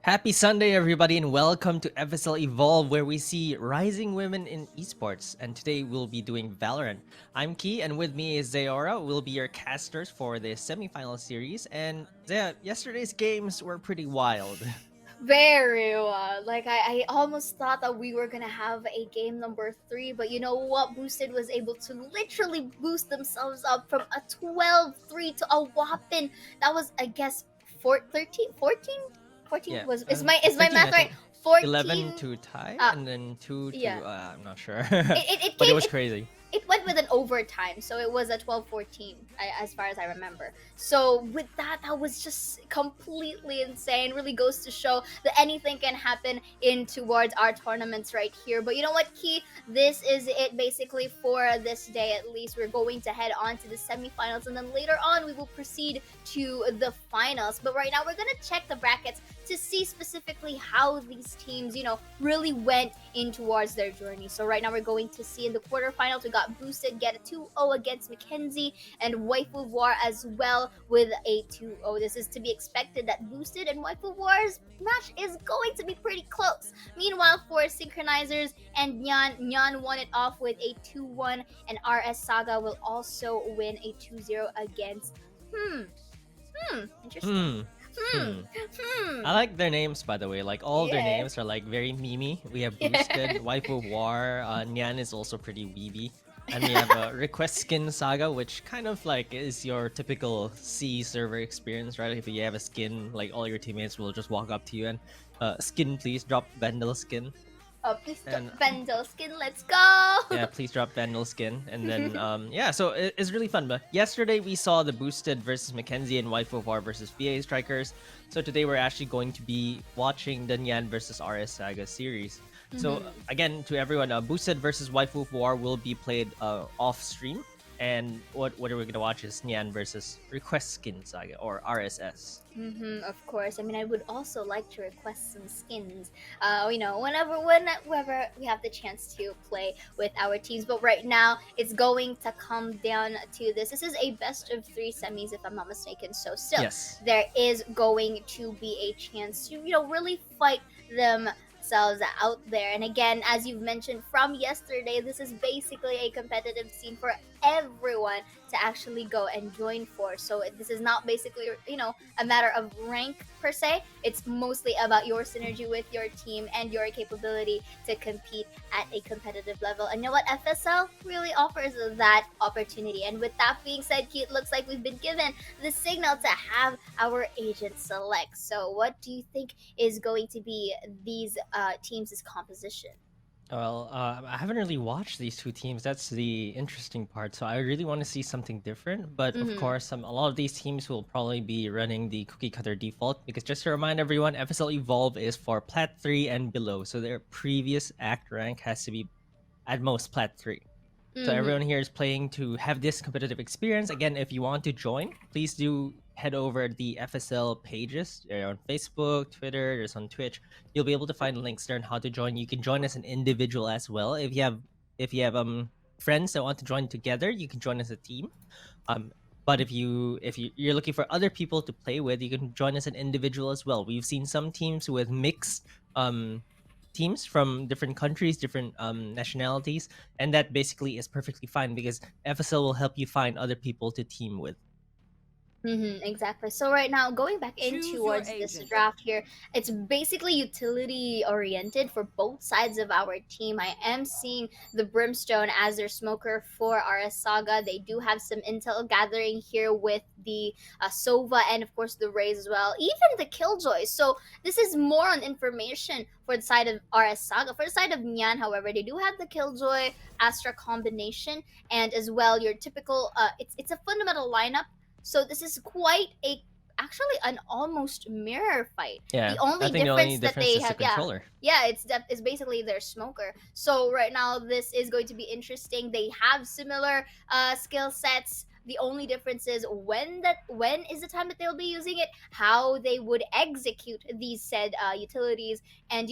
Happy Sunday, everybody, and welcome to FSL Evolve, where we see rising women in esports. And today we'll be doing Valorant. I'm Key, and with me is Zayora. We'll be your casters for the semifinal series. And Zaya, yesterday's games were pretty wild. Very well. I almost thought that we were gonna have a game number three, but you know what? Boosted was able to literally boost themselves up from a 12-3 to a whopping, that was, I guess, 13, 14? 14 Yeah, was is my 13, I math right? think. 11 14. to tie, Uh, and then 2 yeah. to, I'm not sure. It But it came. was crazy. It went with an overtime, so it was a 12-14 as far as I remember. So with that, that was just completely insane. Really goes to show that anything can happen in towards our tournaments right here. But you know what, Key? This is it basically for this day. At least we're going to head on to the semifinals, and then later on we will proceed to the finals. But right now we're gonna check the brackets to see specifically how these teams, really went in towards their journey. So right now we're going to see in the quarterfinals we got Boosted get a 2-0 against Mackenzie, and Waifu War as well with a 2-0. This is to be expected that Boosted and Waifu War's match is going to be pretty close. Meanwhile, for Synchronizers and Nyan won it off with a 2-1, and RS Saga will also win a 2-0 against interesting. Hmm. Hmm. Hmm. Hmm. I like their names, by the way. Like, all their Yeah. names are like very memey. We have Yeah. Boosted, Waifu War, Nyan is also pretty weeby. And we have a Request Skin Saga, which kind of like is your typical C server experience, right? If you have a skin, like all your teammates will just walk up to you and skin please, drop Vandal skin. Please And Vandal skin. Let's go. yeah, please drop Vandal skin. And then yeah, so it's really fun. But yesterday we saw the Boosted versus Mackenzie and Waifu War versus VA Strikers. So today we're actually going to be watching the Nyan versus RS Saga series. So again, to everyone, Boosted versus Waifu War will be played off stream. And what are we gonna watch is Nyan versus Request Skin Saga, or RSS. Of course. I mean, I would also like to request some skins. Whenever we have the chance to play with our teams. But right now, it's going to come down to this. This is a best of three semis, if I'm not mistaken. So still, Yes. there is going to be a chance to really fight themselves out there. And again, as you've mentioned from yesterday, this is basically a competitive scene for everyone to actually go and join for. So this is not basically a matter of rank per se. It's mostly about your synergy with your team and your capability to compete at a competitive level. And you know what? FSL really offers that opportunity. And with that being said, Key, it looks like we've been given the signal to have our agent select. So what do you think is going to be these teams' composition? Well, I haven't really watched these two teams. That's the interesting part. So I really want to see something different. But of Mm-hmm. course, a lot of these teams will probably be running the cookie cutter default, because just to remind everyone, FSL Evolve is for Plat 3 and below. So their previous act rank has to be at most Plat 3. So everyone Mm-hmm. here is playing to have this competitive experience. Again, if you want to join, please do head over the FSL pages. They're on Facebook, Twitter, there's on Twitch. You'll be able to find links there on how to join. You can join as an individual as well. If you have friends that want to join together, you can join as a team. But if you're looking for other people to play with, you can join as an individual as well. We've seen some teams with mixed teams from different countries, different nationalities, and that basically is perfectly fine, because FSL will help you find other people to team with. Exactly. So right now, going back in Choose your towards this agent. draft here, it's basically utility oriented for both sides of our team. I am seeing the Brimstone as their smoker for RS Saga. They do have some intel gathering here with the Sova and of course the Rays as well, even the Killjoys. So this is more on information for the side of RS Saga. For the side of Nyan, however, they do have the Killjoy Astra combination, and as well your typical. It's a fundamental lineup, so this is quite a actually an almost mirror fight. Yeah, The I only think the only difference that difference they is the have, yeah, controller. yeah, it's basically their smoker. So right now this is going to be interesting. They have similar skill sets. The only difference is when is the time that they'll be using it, how they would execute these said utilities, and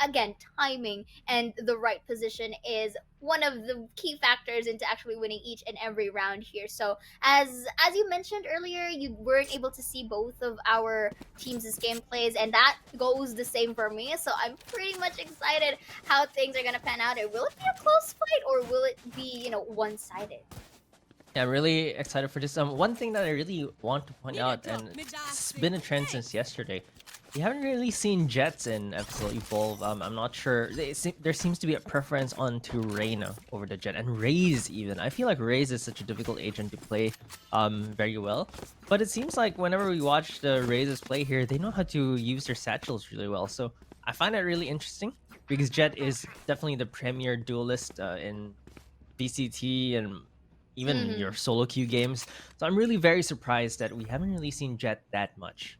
again, timing and the right position is one of the key factors into actually winning each and every round here. So as you mentioned earlier, you weren't able to see both of our teams' gameplays, and that goes the same for me. So I'm pretty much excited how things are gonna pan out. And will it be a close fight, or will it be one-sided? Yeah, I'm really excited for this. One thing that I really want to point out, and it's been a trend since yesterday, we haven't really seen Jets in FSL Evolve. I'm not sure. There seems to be a preference onto Reyna over the Jet, and Raze even. I feel like Raze is such a difficult agent to play very well. But it seems like whenever we watch the Razes play here, they know how to use their satchels really well. So I find that really interesting because Jet is definitely the premier duelist in VCT and even your solo queue games. So I'm really very surprised that we haven't really seen Jet that much.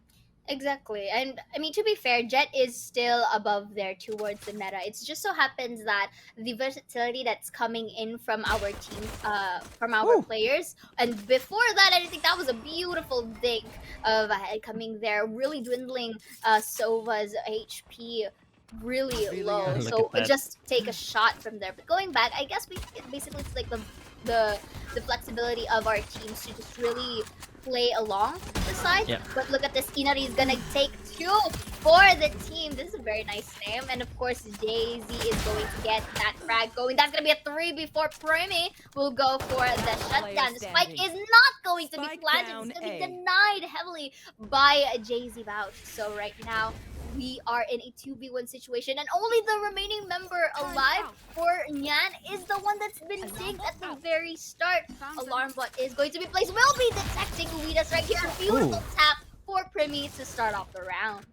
Exactly. And I mean, to be fair, Jet is still above there towards the meta. It just so happens that the versatility that's coming in from our team, from our Woo! players, and before that, I think that was a beautiful dig of coming there, really dwindling Sova's HP really low. Look So at that. just take a shot from there. But going back, I guess basically it's like the the flexibility of our teams to just really play along the side. Yeah. But look at this, Inari is gonna take 2 for the team. This is a very nice name. And of course, Daisy is going to get that frag going. That's gonna be a 3 before Premi will go for the shutdown. The spike is not going to be planted. It's gonna be denied heavily by Jay-Z Vouch. So right now, we are in a 2v1 situation, and only the remaining member alive for Nyan is the one that's been digged at the very start. Alarm bot is going to be placed. Will be detecting Uidas right here. Beautiful tap for Primi to start off the round.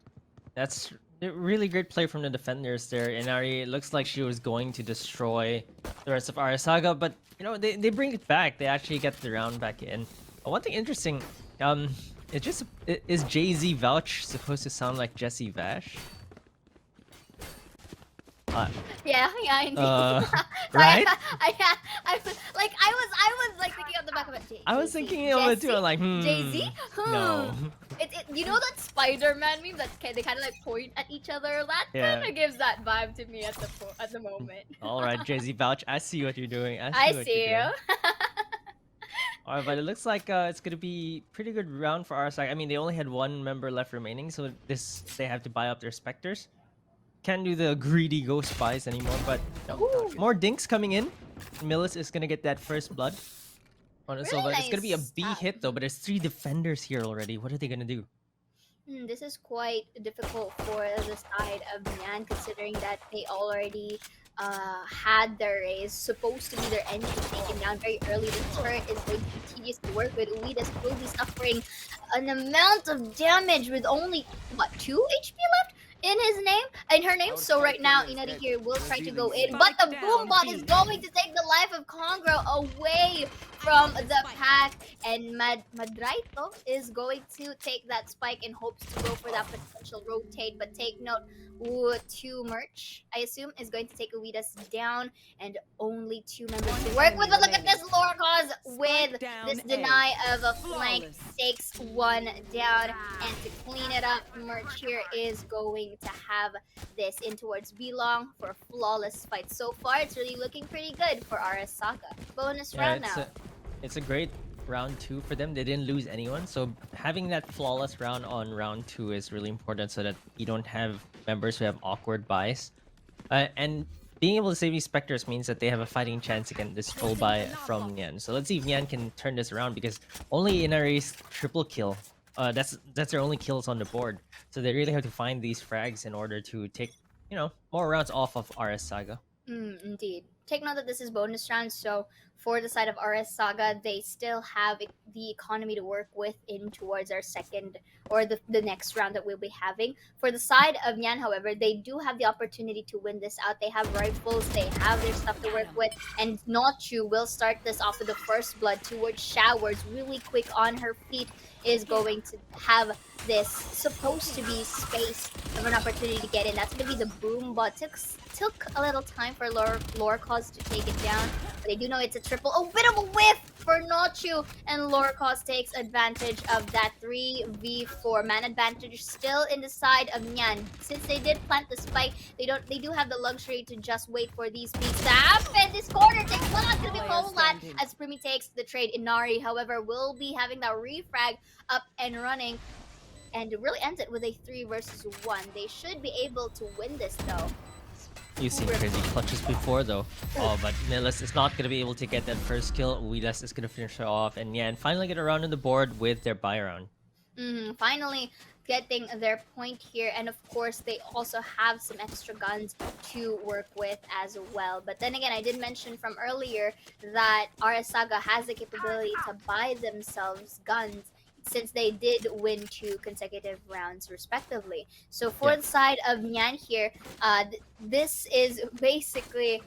That's a really great play from the defenders there. Inari, it looks like she was going to destroy the rest of our Saga, but they bring it back. They actually get the round back in. One thing interesting, is Jay-Z Vouch supposed to sound like Jesse Vash? Yeah, indeed. Right? I was like thinking on the back of it. I was thinking of it too. I'm like, Jay-Z? No. You know that Spider-Man meme that they kind of like point at each other? That Yeah. kind of gives that vibe to me at the moment. All right, Jay-Z Vouch, I see what you're doing. I what see you're you. doing. All right, but it looks like it's gonna be pretty good round for our side. I mean, they only had one member left remaining, so they have to buy up their specters. Can't do the greedy ghost spies anymore, but more dinks coming in. Millis is gonna get that first blood on the Silva. It's gonna be a nice B stuff. hit though, but there's 3 defenders here already. What are they gonna do? This is quite difficult for the side of Nyan, considering that they already had their raise. Supposed to be their engine taken down very early. The turret is going to be tedious to work with. Uidas will be suffering an amount of damage with only, 2 HP left? In her name. So right now, Inari here will try to go in, but the boom bot is going to take the life of Kongro away from the pack, and Madraito is going to take that spike in hopes to go for that potential rotate. But take note, 2 merch, I assume, is going to take Uidas down, and only 2 members to work with. But look at this, Lorcos with this deny of a flank takes 1 down, and to clean it up, merch here is going to have this in towards Belong for a flawless fight. So far, it's really looking pretty good for our Saga. Bonus round now. It's a great round 2 for them. They didn't lose anyone, so having that flawless round on round 2 is really important so that you don't have members who have awkward buys. And being able to save these specters means that they have a fighting chance against this full buy from Nyan. So let's see if Nyan can turn this around, because only Inari's triple kill. That's their only kills on the board. So they really have to find these frags in order to take, more rounds off of RS Saga. Indeed. Take note that this is bonus round, so for the side of RS Saga, they still have the economy to work with in towards our second or the next round that we'll be having. For the side of Nyan, however, they do have the opportunity to win this out. They have rifles, they have their stuff to work with, and Nochu will start this off with the first blood towards Showers. Really quick on her feet, is going to have this supposed to be space of an opportunity to get in. That's going to be the boom bot. Took a little time for Lore Cause to take it down, but they do know it's a triple. Oh, bit of a whiff for Nochu, and Lorcos takes advantage of that 3v4 man advantage still in the side of Nyan. Since they did plant the spike, they do have the luxury to just wait for these peaks to happen. This corner takes one out to be Molat as Primi takes the trade. Inari, however, will be having that refrag up and running, and it really ends it with a 3 versus 1. They should be able to win this though. You've seen crazy clutches before though. Oh, but Nillis is not gonna be able to get that first kill. Uidas is gonna finish her off, and Nyan finally get around on the board with their buy round. Finally getting their point here, and of course they also have some extra guns to work with as well. But then again, I did mention from earlier that SAGA has the capability to buy themselves guns since they did win 2 consecutive rounds respectively. So for the side of Nyan here, this is basically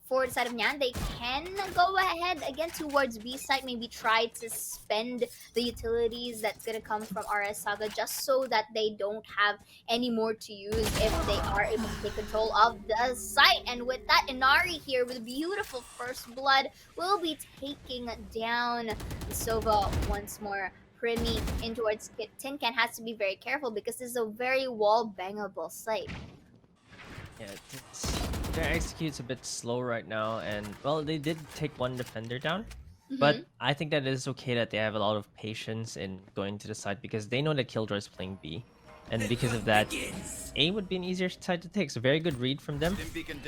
for the side of Nyan, they can go ahead again towards B side, maybe try to spend the utilities that's gonna come from SAGA just so that they don't have any more to use if they are able to take control of the site. And with that, Inari here with beautiful first blood will be taking down Sova once more. Primi in towards Tin Can has to be very careful because this is a very wall bangable site. Yeah, their execute's a bit slow right now, and well, they did take 1 defender down, but I think that it is okay that they have a lot of patience in going to the side because they know that Killjoy is playing B, and because of that, A would be an easier side to take. So very good read from them,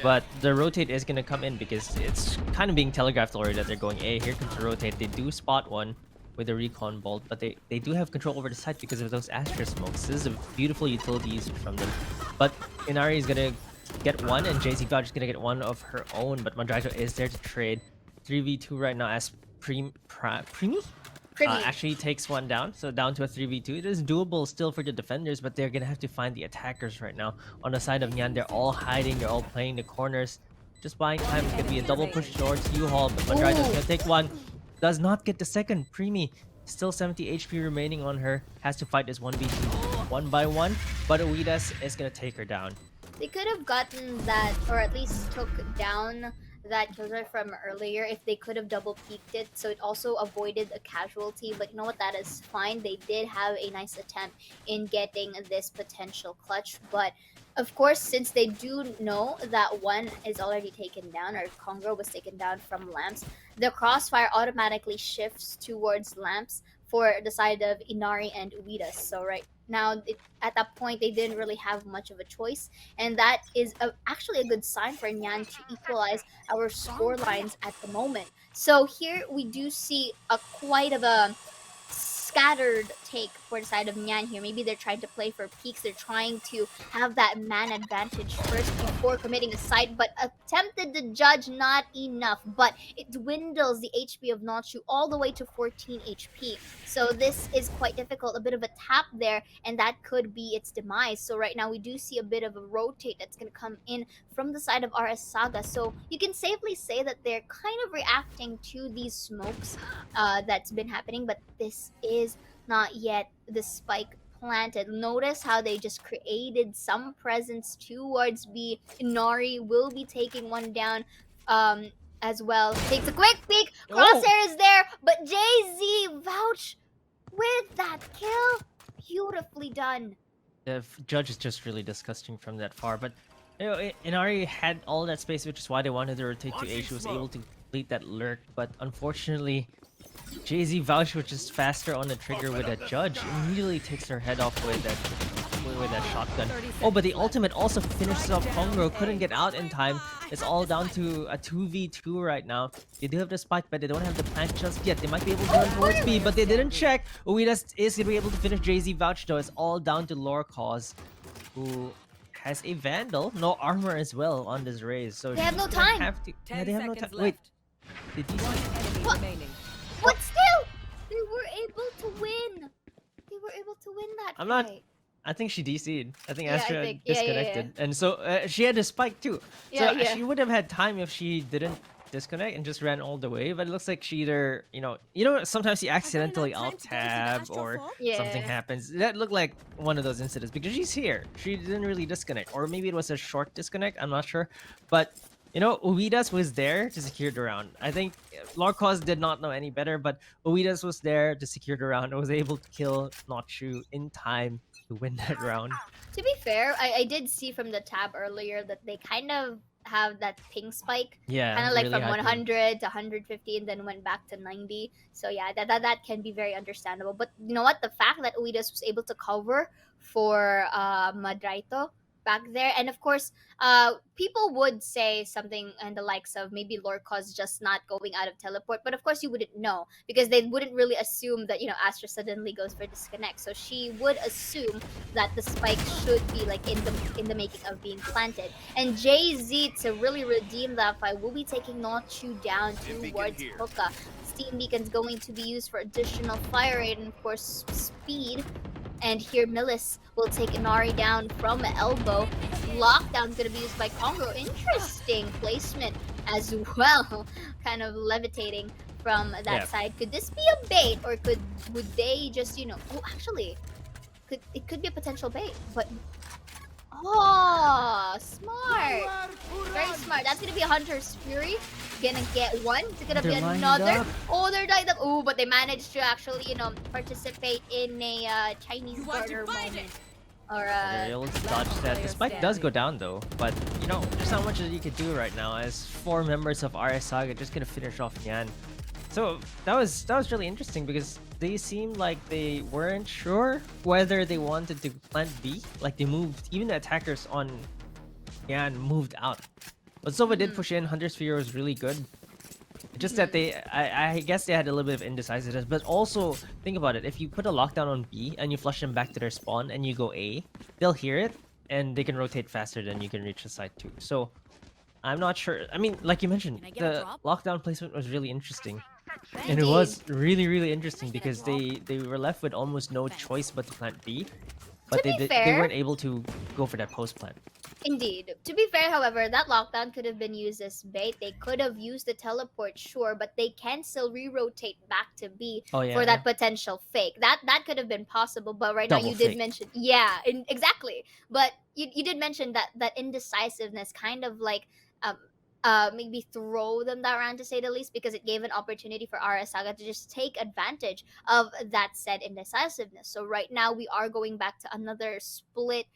but the rotate is gonna come in because it's kind of being telegraphed already that they're going A. Here comes the rotate. They do spot one with a recon bolt, but they do have control over the site because of those Astra smokes. This is a beautiful utility usage from them, but Inari is gonna get 1, and JZ Vouch is gonna get 1 of her own, but Mandrago is there to trade. 3v2 right now as Primi actually takes 1 down, so down to a 3v2. It is doable still for the defenders, but they're gonna have to find the attackers right now. On the side of Nyan, they're all hiding, they're all playing the corners. Just buying time. It's gonna be a double push towards U-Haul, but Mandrago's gonna take 1. Does not get the second. Primi, still 70 HP remaining on her, has to fight this 1v2 1 by 1, but Uidas is gonna take her down. They could have gotten that, or at least took down that Killjoy from earlier if they could have double peeked it, so it also avoided a casualty. But you know what, that is fine. They did have a nice attempt in getting this potential clutch, but of course, since they do know that 1 is already taken down, or Congo was taken down from Lamps, the crossfire automatically shifts towards Lamps for the side of Inari and Uidas. So right now, at that point, they didn't really have much of a choice, and that is actually a good sign for Nyan to equalize our score lines at the moment. So here we do see a quite of a scattered take for the side of Nyan here. Maybe they're trying to play for peaks. They're trying to have that man advantage first before committing a site, but attempted to judge, not enough. But it dwindles the HP of Nachu all the way to 14 HP. So this is quite difficult. A bit of a tap there, and that could be its demise. So right now we do see a bit of a rotate that's going to come in from the side of SAGA. So you can safely say that they're kind of reacting to these smokes that's been happening, but this is not yet the spike planted. Notice how they just created some presence towards B. Inari will be taking 1 down as well. Takes a quick peek. Crosshair is there, but JZ Vouch with that kill. Beautifully done. The judge is just really disgusting from that far, but you know, Inari had all that space, which is why they wanted to rotate to A. She was able to complete that lurk, but unfortunately, JZ Vouch, which is faster on the trigger with a judge, immediately takes her head off with that shotgun. Oh, but the ultimate also finishes off Congo. Couldn't get out in time. It's all down to a 2v2 right now. They do have the spike, but they don't have the plant just yet. They might be able to run towards B, but they didn't check. Uidas is going to be able to finish JZ Vouch, though. It's all down to Lorcos, who has a Vandal, no armor as well on this raise. So they have no time. They have no time. Wait, did you what? But still, they were able to win. They were able to win that fight. I think she DC'd. I think Astra disconnected. And so she had a spike too. So she would have had time if she didn't disconnect and just ran all the way. But it looks like she either, you know, sometimes you accidentally alt-tab or something happens. That looked like one of those incidents because she's here. She didn't really disconnect. Or maybe it was a short disconnect. I'm not sure. But You know, Uidas was there to secure the round. I think Lorcos did not know any better, but Uidas was there to secure the round and was able to kill Notchu in time to win that round. To be fair, I did see from the tab earlier that they kind of have that ping spike, kind Yeah, of like really from high ping. 100 to 150 and then went back to 90. So yeah, that can be very understandable. But you know what? The fact that Uidas was able to cover for Madraito back there, and of course, people would say something and the likes of maybe Lorcos just not going out of teleport, but of course you wouldn't know because they wouldn't really assume that Astra suddenly goes for disconnect. So she would assume that the spike should be like in the making of being planted. And Jay-Z, to really redeem that fight, will be taking Notchu down towards Hoka. Steam Beacon's going to be used for additional fire rate and of course speed. And here Millis will take Inari down from elbow. Lockdown's gonna be used by Congo. Interesting placement as well. Kind of levitating from that side. Could this be a bait or would they just, oh actually it could be a potential bait, but smart, very smart. That's gonna be a Hunter's Fury. Gonna get one. It's gonna be another. Oh, they're died up. Oh, but they managed to actually, participate in a Chinese burger moment. Or They're able to dodge that. The spike does go down though, but there's not much that you could do right now as 4 members of RS Saga just gonna finish off Nyan. So that was really interesting because they seemed like they weren't sure whether they wanted to plant B. Like they moved, even the attackers on Nyan moved out. But Sova did push in. Hunter's Fear was really good. Just that I guess they had a little bit of indecisiveness, but also think about it. If you put a lockdown on B and you flush them back to their spawn and you go A, they'll hear it and they can rotate faster than you can reach the site too. So I'm not sure. I mean, like you mentioned, the lockdown placement was really interesting. And it was really, really interesting because they were left with almost no choice but to plant B. But they weren't able to go for that post plant. Indeed. To be fair, however, that lockdown could have been used as bait. They could have used the teleport, sure, but they can still re-rotate back to B for that potential fake. That could have been possible, but right now you did mention, exactly. But you did mention that indecisiveness kind of like maybe throw them that round to say the least, because it gave an opportunity for RS Saga to just take advantage of that said indecisiveness. So right now we are going back to another split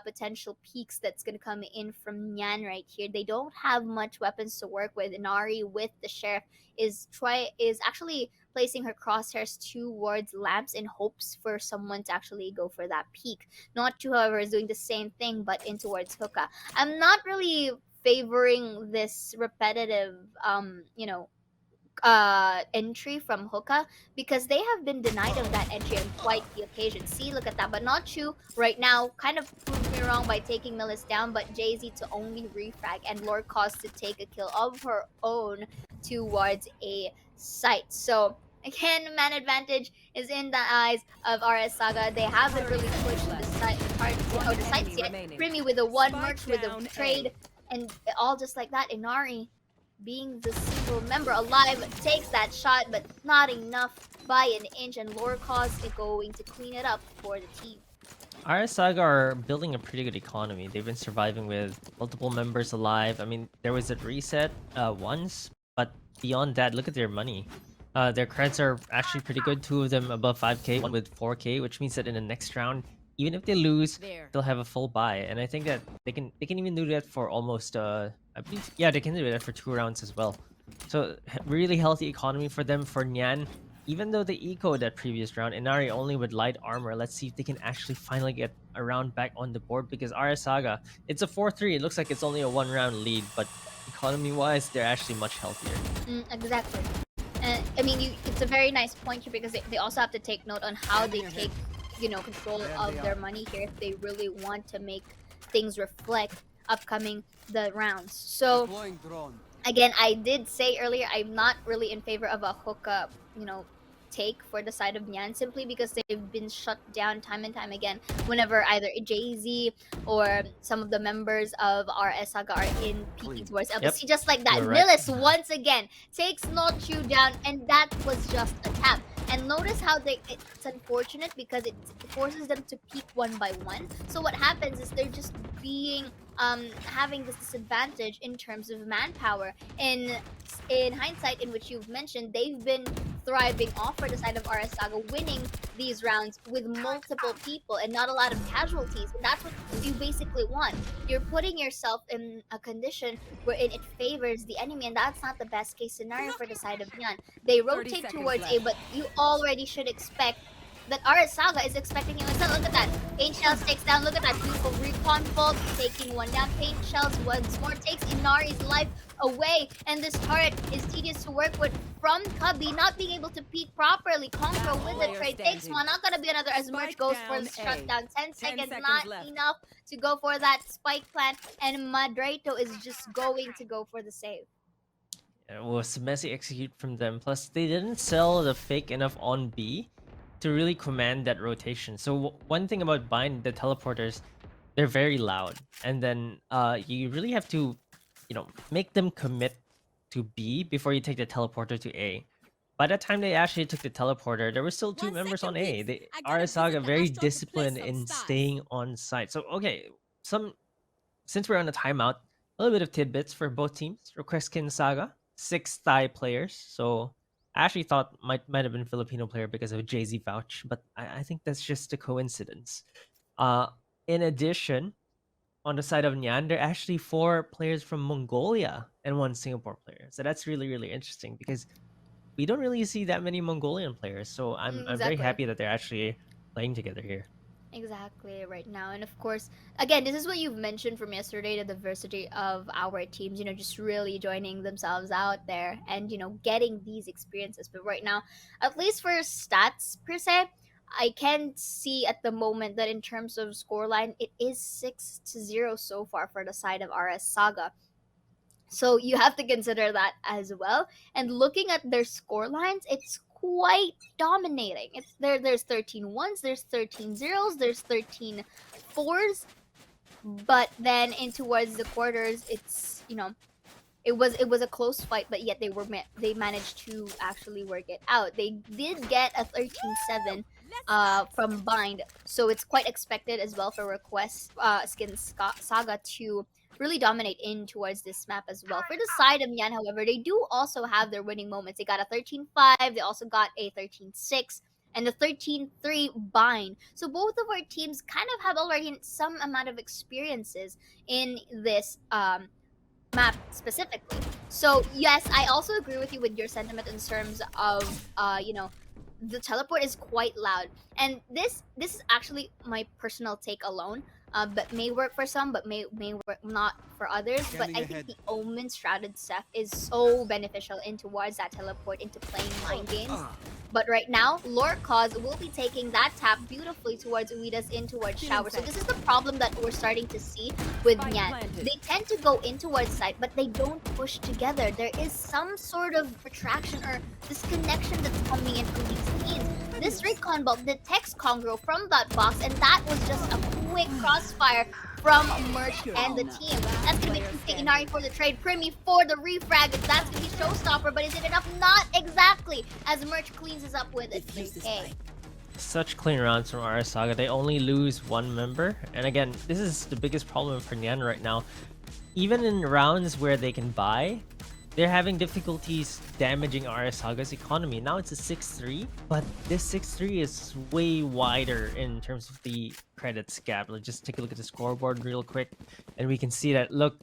potential peaks that's going to come in from Nyan right here. They don't have much weapons to work with. Inari with the Sheriff is actually placing her crosshairs towards lamps in hopes for someone to actually go for that peak. Notchu, however, is doing the same thing but in towards Hoka. I'm not really favoring this repetitive entry from Hoka because they have been denied of that entry on quite the occasion. See, look at that. But Notchu right now kind of proved me wrong by taking Millis down, but Jay-Z to only refrag and Lord Cause to take a kill of her own towards a site. So again, man advantage is in the eyes of RS Saga. They haven't really pushed the sites yet. Primi with a one, Merch with a trade, and all just like that. Inari, being the single member alive, takes that shot, but not enough by an inch, and Lord Cause is going to clean it up for the team. RS Saga are building a pretty good economy. They've been surviving with multiple members alive. I mean, there was a reset once, but beyond that, look at their money. Their credits are actually pretty good. 2 of them above 5k, one with 4k, which means that in the next round, even if they lose, they'll have a full buy. And I think that they can even do that for almost I believe, yeah, they can do that for 2 rounds as well. So really healthy economy for them. For Nyan, even though they ecoed that previous round, Inari only with light armor. Let's see if they can actually finally get a round back on the board, because RS Saga, it's a 4-3. It looks like it's only a 1-round lead, but economy-wise, they're actually much healthier. Exactly. I mean, it's a very nice point here because they also have to take note on how they take control of their money here if they really want to make things reflect upcoming the rounds. So again, I did say earlier I'm not really in favor of a hookup take for the side of Nyan, simply because they've been shut down time and time again whenever either Jay-Z or some of the members of RS Saga are in peeking towards LBC. Just like that, Millis once again takes Notchu down, and that was just a tap. And notice how it's unfortunate because it forces them to peak one by one. So what happens is they're just being having this disadvantage in terms of manpower. In hindsight, in which you've mentioned, they've been thriving off for the side of RS Saga, winning these rounds with multiple people and not a lot of casualties. And that's what you basically want. You're putting yourself in a condition wherein it favors the enemy, and that's not the best case scenario for the side of Nyan. They 30 rotate seconds towards A, left. but you already should expect that RS Saga is expecting you instead. Look at that. Paint Shells takes down. Look at that beautiful recon bolt taking one down. Paint Shells once more takes Inari's life away. And this turret is tedious to work with from Cubby, not being able to peek properly. Conqueror with the Player trade takes standing. one. Not gonna be another as Merch Spike goes for the down A. shutdown. 10 seconds, seconds not left. enough to go for that spike plant. And Madrato is just going to go for the save. It was messy execute from them. Plus, they didn't sell the fake enough on B to really command that rotation. So one thing about Bind, the teleporters, they're very loud, and then you really have to, make them commit to B before you take the teleporter to A. By the time they actually took the teleporter, there were still two 1 members second, on A. peeps. They I gotta Arasaga visit the very Astro to play disciplined some in stars. staying on site. So okay, since we're on a timeout, a little bit of tidbits for both teams. Requestkin Saga, 6 Thai players. So I actually thought might have been Filipino player because of Jay-Z vouch, but I think that's just a coincidence. Uh, in addition, on the side of Nyan, there are actually 4 players from Mongolia and 1 Singapore player. So that's really really interesting because we don't really see that many Mongolian players. So I'm very Exactly. happy that they're actually playing together here. Exactly, right now. And of course, again, this is what you've mentioned from yesterday, the diversity of our teams, just really joining themselves out there and, getting these experiences. But right now, at least for stats per se, I can see at the moment that in terms of scoreline, it is 6-0 so far for the side of RS Saga. So you have to consider that as well. And looking at their score lines, it's quite dominating. There's 13 ones, there's 13 zeros, there's 13 fours, but then in towards the quarters, it was a close fight, but yet they managed to actually work it out. They did get a 13-7 from Bind, so it's quite expected as well for Saga to really dominate in towards this map as well. For the side of Nyan, however, they do also have their winning moments. They got a 13-5, they also got a 13-6, and the 13-3 Bind. So both of our teams kind of have already some amount of experiences in this map specifically. So yes, I also agree with you with your sentiment in terms of the teleport is quite loud, and this is actually my personal take alone. But may work for some, but may work not for others. But Scanning I think ahead. the Omen Shrouded Seth is so beneficial in towards that teleport into playing mind games. But right now, Lord Cause will be taking that tap beautifully towards Uida's in towards Shower. So this is the problem that we're starting to see with Spike Nyan. planted. They tend to go in towards side, but they don't push together. There is some sort of retraction or disconnection that's coming in from these teams. This recon bolt detects Congo from that box, and that was just a quick crossfire from Merch and the team. That's gonna be Tuesday Inari for the trade, Primi for the refrag. That's gonna be Showstopper, but is it enough? Not exactly, as Merch cleans us up with it. Okay. Such clean rounds from RS Saga. They only lose 1 member. And again, this is the biggest problem for Nyan right now. Even in rounds where they can buy, they're having difficulties damaging RS Saga's economy. Now it's a 6-3, but this 6-3 is way wider in terms of the credits gap. Let's just take a look at the scoreboard real quick, and we can see that, look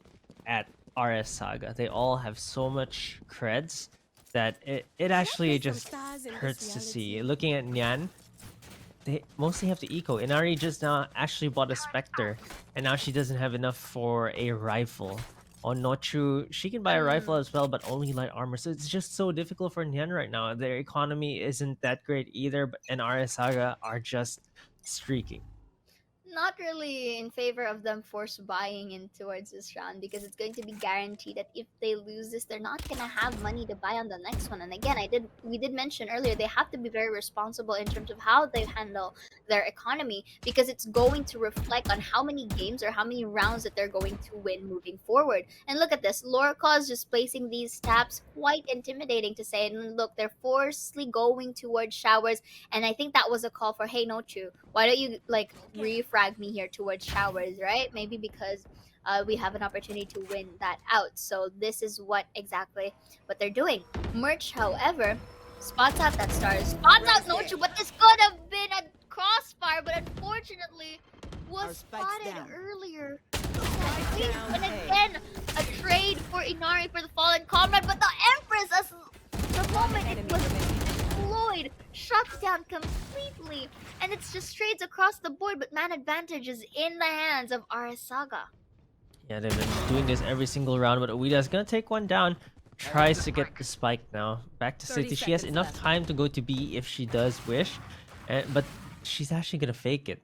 at RS Saga. They all have so much creds that it actually just hurts to see. Looking at Nyan, they mostly have the eco. Inari just now actually bought a Spectre, and now she doesn't have enough for a rifle. On Nochu, she can buy a rifle as well, but only light armor. So it's just so difficult for Nyan right now. Their economy isn't that great either, and RS Saga are just streaking. not really in favor of them force buying in towards this round, because it's going to be guaranteed that if they lose this, they're not gonna have money to buy on the next one. And again, we did mention earlier, they have to be very responsible in terms of how they handle their economy, because it's going to reflect on how many games or how many rounds that they're going to win moving forward. And look at this, Lorca's just placing these taps, quite intimidating to say. And look, they're forcefully going towards showers, and I think that was a call for, hey Nochu, why don't you like refrag me here towards showers, right? Maybe because we have an opportunity to win that out. So this is exactly what they're doing. Merch, however, spots out that star, spots out Nochu, but this could have been a crossfire, but unfortunately was spotted earlier. And again, a trade for Inari for the fallen comrade, but the Empress, as the moment it was deployed, shut down completely, and it's just trades across the board, but man advantage is in the hands of RS Saga. Yeah, they've been doing this every single round, but Uida's gonna take one down. Tries to get the spike now. Back to City. She has enough time to go to B if she does wish, but she's actually gonna fake it.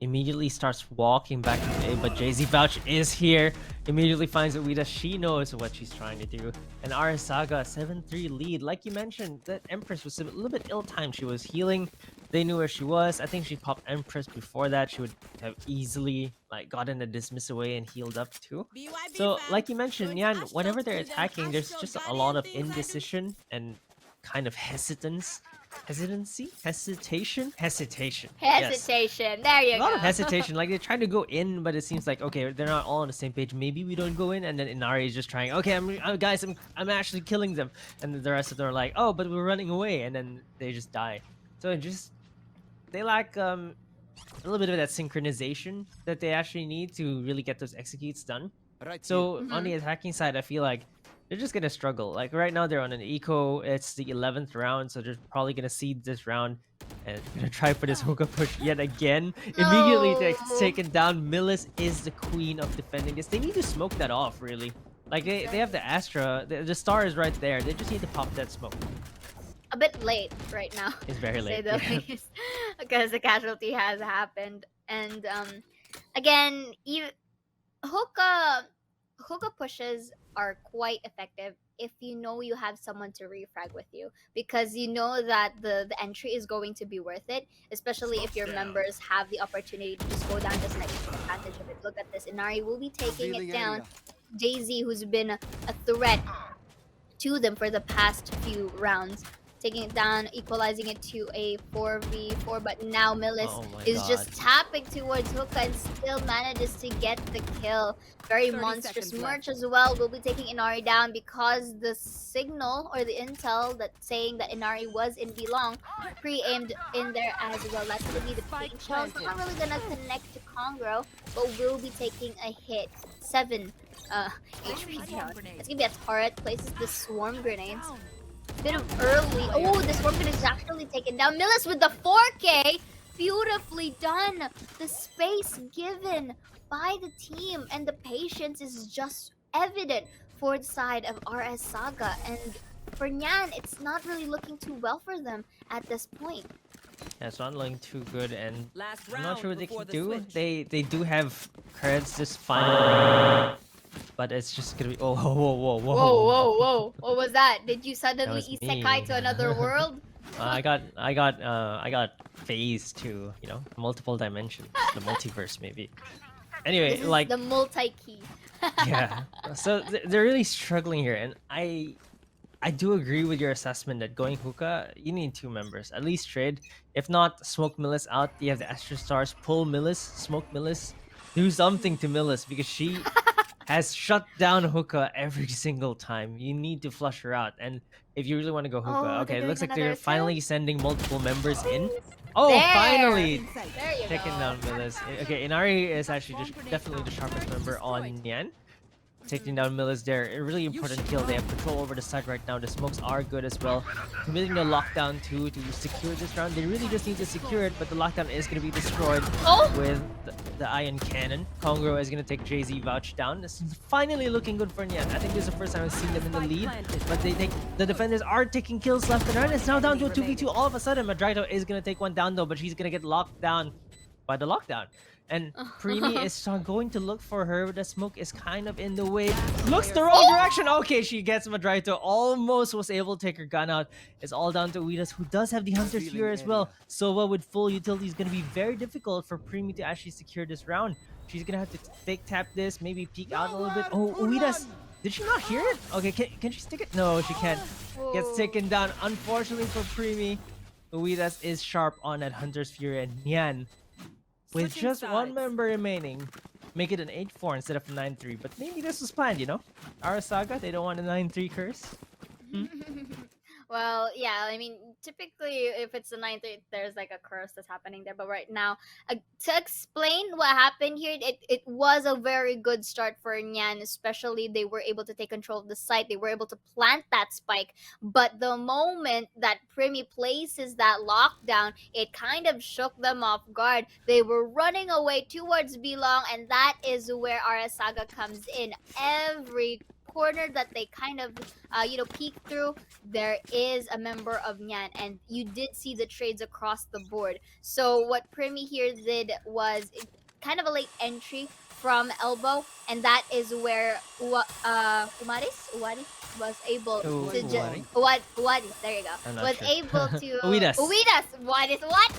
Immediately starts walking back to A, but JZ Vouch is here. Immediately finds Uida. She knows what she's trying to do. And RS Saga 7-3 lead. Like you mentioned, that Empress was a little bit ill-timed. She was healing. They knew where she was. I think she popped Empress before that. She would have easily like gotten a dismiss away and healed up too. So like you mentioned, Nyan, whenever they're attacking, there's just a lot of indecision and kind of hesitation. Hesitation. Yes. There you go. A lot of hesitation. Like they're trying to go in, but it seems like okay, they're not all on the same page. Maybe we don't go in, and then Inari is just trying. Okay, I'm actually killing them, and then the rest of them are like, oh, but we're running away, and then they just die. So they lack a little bit of that synchronization that they actually need to really get those executes done. So on the attacking side, I feel like they're just gonna struggle. Like right now, they're on an eco. It's the 11th round, so they're probably gonna seed this round and gonna try for this hookah push yet again. No. Immediately taken down. Millis is the queen of defending this. They need to smoke that off, really. Like they have the Astra. The star is right there. They just need to pop that smoke. A bit late right now. It's very late. Say the least, because the casualty has happened. And again, even hookah pushes are quite effective if you know you have someone to refrag with you, because you know that the entry is going to be worth it, especially if your members have the opportunity to just go down just like take advantage of it. Look at this, Inari will be taking it down. Jay-Z, who's been a threat to them for the past few rounds, taking it down, equalizing it to a 4v4, but now Millis is just tapping towards hookah and still manages to get the kill. Very monstrous. Merch as well will be taking Inari down, because the signal or the intel that's saying that Inari was in B long pre-aimed in there as well. That's going to be the pink shell. So not really going to connect to Congro, but will be taking a hit. 7 HP down. It's going to be a turret, places the swarm grenades. Bit of early. Oh, this one is actually taken down. Millis with the 4K. Beautifully done. The space given by the team and the patience is just evident for the side of RS Saga. And for Nyan, it's not really looking too well for them at this point. Yeah, it's not looking too good, and I'm not sure what they can do. They do have creds just fine. But it's just gonna be whoa. What was that? Did you suddenly isekai to another world? I got phase to, multiple dimensions, the multiverse maybe. Anyway, this is like the multi-key. yeah. So they're really struggling here, and I do agree with your assessment that going hookah, you need 2 members, at least trade. If not, smoke Millis out. You have the Astra Stars, pull Millis, smoke Millis, do something to Millis, because she has shut down hookah every single time. You need to flush her out. And if you really want to go hookah, okay, it looks like they're finally sending multiple members in. Oh, finally taking down Millis. Okay, Inari is actually definitely the sharpest member on Nyan. Taking down Millis there. A really important kill. They have control over the side right now. The smokes are good as well. Committing the lockdown too to secure this round. They really just need to secure it, but the lockdown is going to be destroyed with the iron cannon. Congro is going to take Jay-Z Vouch down. This is finally looking good for Nyan. I think this is the first time I've seen them in the lead, but the defenders are taking kills left and right. It's now down to a 2v2 all of a sudden. Madraito is going to take one down though, but she's going to get locked down by the lockdown. And Preemy is going to look for her. The smoke is kind of in the way. Looks the wrong direction. Okay, she gets Madraito. Almost was able to take her gun out. It's all down to Uidas, who does have the Hunter's Fury as well. Sova with full utility is going to be very difficult for Preemy to actually secure this round. She's going to have to fake tap this, maybe peek out a little bit. Oh, Uidas. Did she not hear it? Okay, can she stick it? No, she can't. Gets taken down. Unfortunately for Preemy, Uidas is sharp on that Hunter's Fury, and Nyan, with just one member remaining, make it an 8-4 instead of a 9-3. But maybe this was planned, you know? Our Saga, they don't want a 9-3 curse. Well, yeah, I mean, typically if it's a 9th, there's like a curse that's happening there. But right now, to explain what happened here, it was a very good start for Nyan, especially they were able to take control of the site. They were able to plant that spike. But the moment that Primi places that lockdown, it kind of shook them off guard. They were running away towards Bilong, and that is where Arasaga comes in. Every corner that they kind of peek through, there is a member of Nyan, and you did see the trades across the board. So what Primi here did was kind of a late entry from elbow, and that is where Uwadis was able to just Uwadis, there you go, was sure. able to Uidas. Uwadis, what?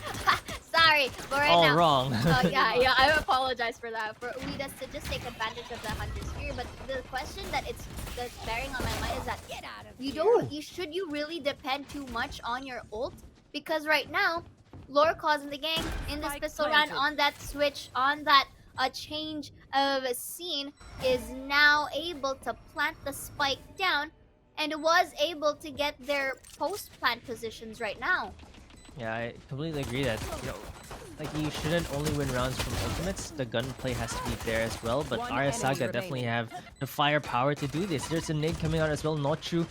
Sorry, but right all now, wrong. yeah, I apologize for that. For Uidas to just take advantage of the Hunter's Fury, but the question that's bearing on my mind is that should you really depend too much on your ult? Because right now, Lore causing the gang in this pistol round on that switch, on that change of scene, is now able to plant the spike down and was able to get their post-plant positions right now. Yeah, I completely agree that, like, you shouldn't only win rounds from ultimates. The gunplay has to be there as well, but Arasaga definitely have the firepower to do this. There's a nade coming out as well. Nochu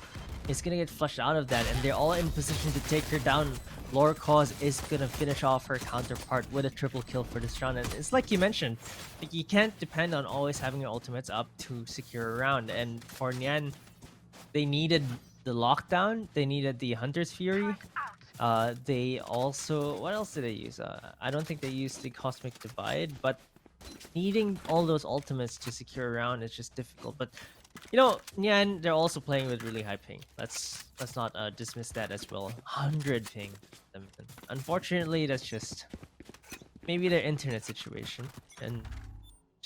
is gonna get flushed out of that, and they're all in position to take her down. Lore Cause is gonna finish off her counterpart with a triple kill for this round, and it's like you mentioned, like, you can't depend on always having your ultimates up to secure a round. And for Nyan, they needed the lockdown, they needed the Hunter's Fury. They also, what else did they use? I don't think they used the Cosmic Divide, but needing all those ultimates to secure a round is just difficult. But Nyan, they're also playing with really high ping. Let's not dismiss that as well. 100 ping. Unfortunately, that's just maybe their internet situation, and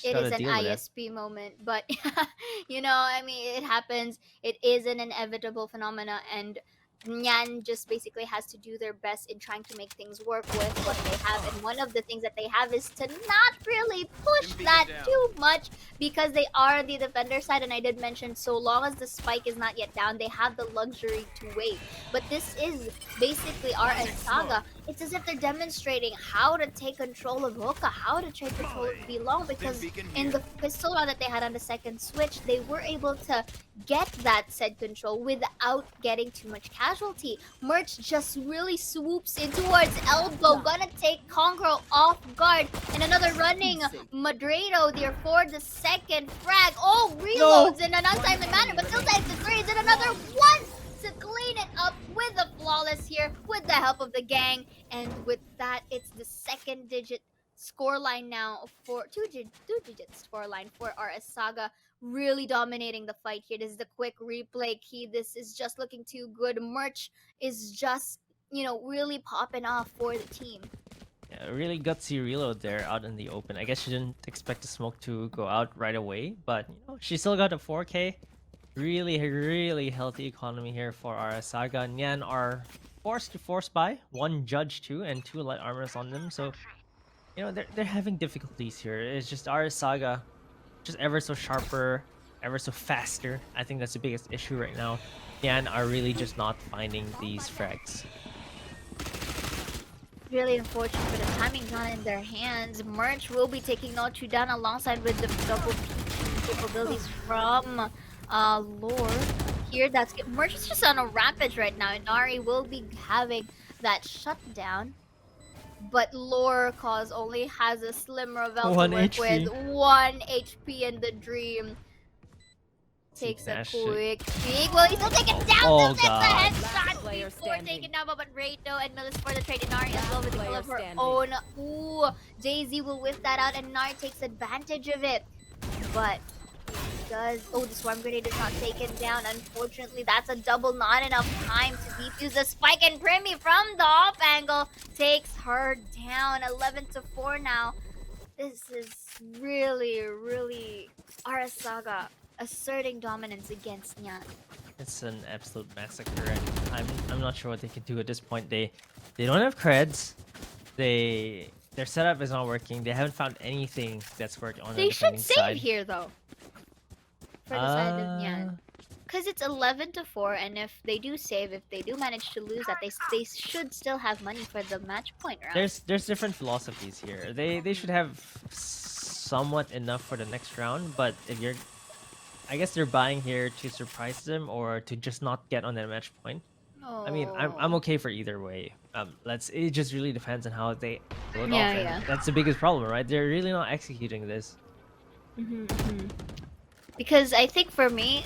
it is an ISP moment, but I mean, it happens. It is an inevitable phenomena, and Nyan just basically has to do their best in trying to make things work with what they have. And one of the things that they have is to not really push that too much, because they are the defender side. And I did mention, so long as the spike is not yet down, they have the luxury to wait. But this is basically our Saga. It's as if they're demonstrating how to take control of Hookah, how to take control of Belong, because in the pistol round that they had on the second switch, they were able to get that said control without getting too much casualty. Merch just really swoops in towards elbow, gonna take Conqueror off guard, and another running Madrado there for the second frag. Oh, reloads in an untimely manner, but still takes the grades, and another one to clean it up with a flawless here with the help of the gang. And with that, it's the second digit scoreline now for two-digit scoreline for our Saga, really dominating the fight here. This is the quick replay key. This is just looking too good. Merch is just really popping off for the team. Yeah, really gutsy reload there out in the open. I guess she didn't expect the smoke to go out right away, but she still got a 4K. Really healthy economy here for our Saga. Nyan are forced to force buy, 1 judge 2 and 2 light armors on them, so they're having difficulties here. It's just our Saga just ever so sharper, ever so faster. I think that's the biggest issue right now. Nyan are really just not finding these frags. Really unfortunate, but the timing's not in their hands. Merch will be taking Nochu down alongside with the double capabilities from Lore here. Merch is just on a rampage right now. Nari will be having that shutdown, but Lore Cause only has a slim Ravel to work with. 1 HP in the Dream. Takes a Actually. quick peek. Well, he's still taken down. Oh, Still gets the God. headshot Player before standing. taken down. But Rado and Millis for the trade. Inari as well with the kill Player of her standing. own. Ooh, Jay-Z will whiff that out, and Inari takes advantage of it. But does the swarm grenade is not taken down. Unfortunately, that's a double, not enough time to defuse the spike, and Primi from the off angle takes her down. 11-4 now. This is really our Saga asserting dominance against Nyan. It's an absolute massacre, and I'm not sure what they can do at this point. They don't have creds. Their setup is not working. They haven't found anything that's worked on the They should defending save side. here though. For the side of Nyan. Because it's 11-4, and if they do save, if they do manage to lose that, they should still have money for the match point round. There's different philosophies here. They should have somewhat enough for the next round, but if you're, I guess they're buying here to surprise them or to just not get on that match point. I mean, I'm okay for either way. It just really depends on how they pull it off. And that's the biggest problem, right? They're really not executing this. Because I think for me,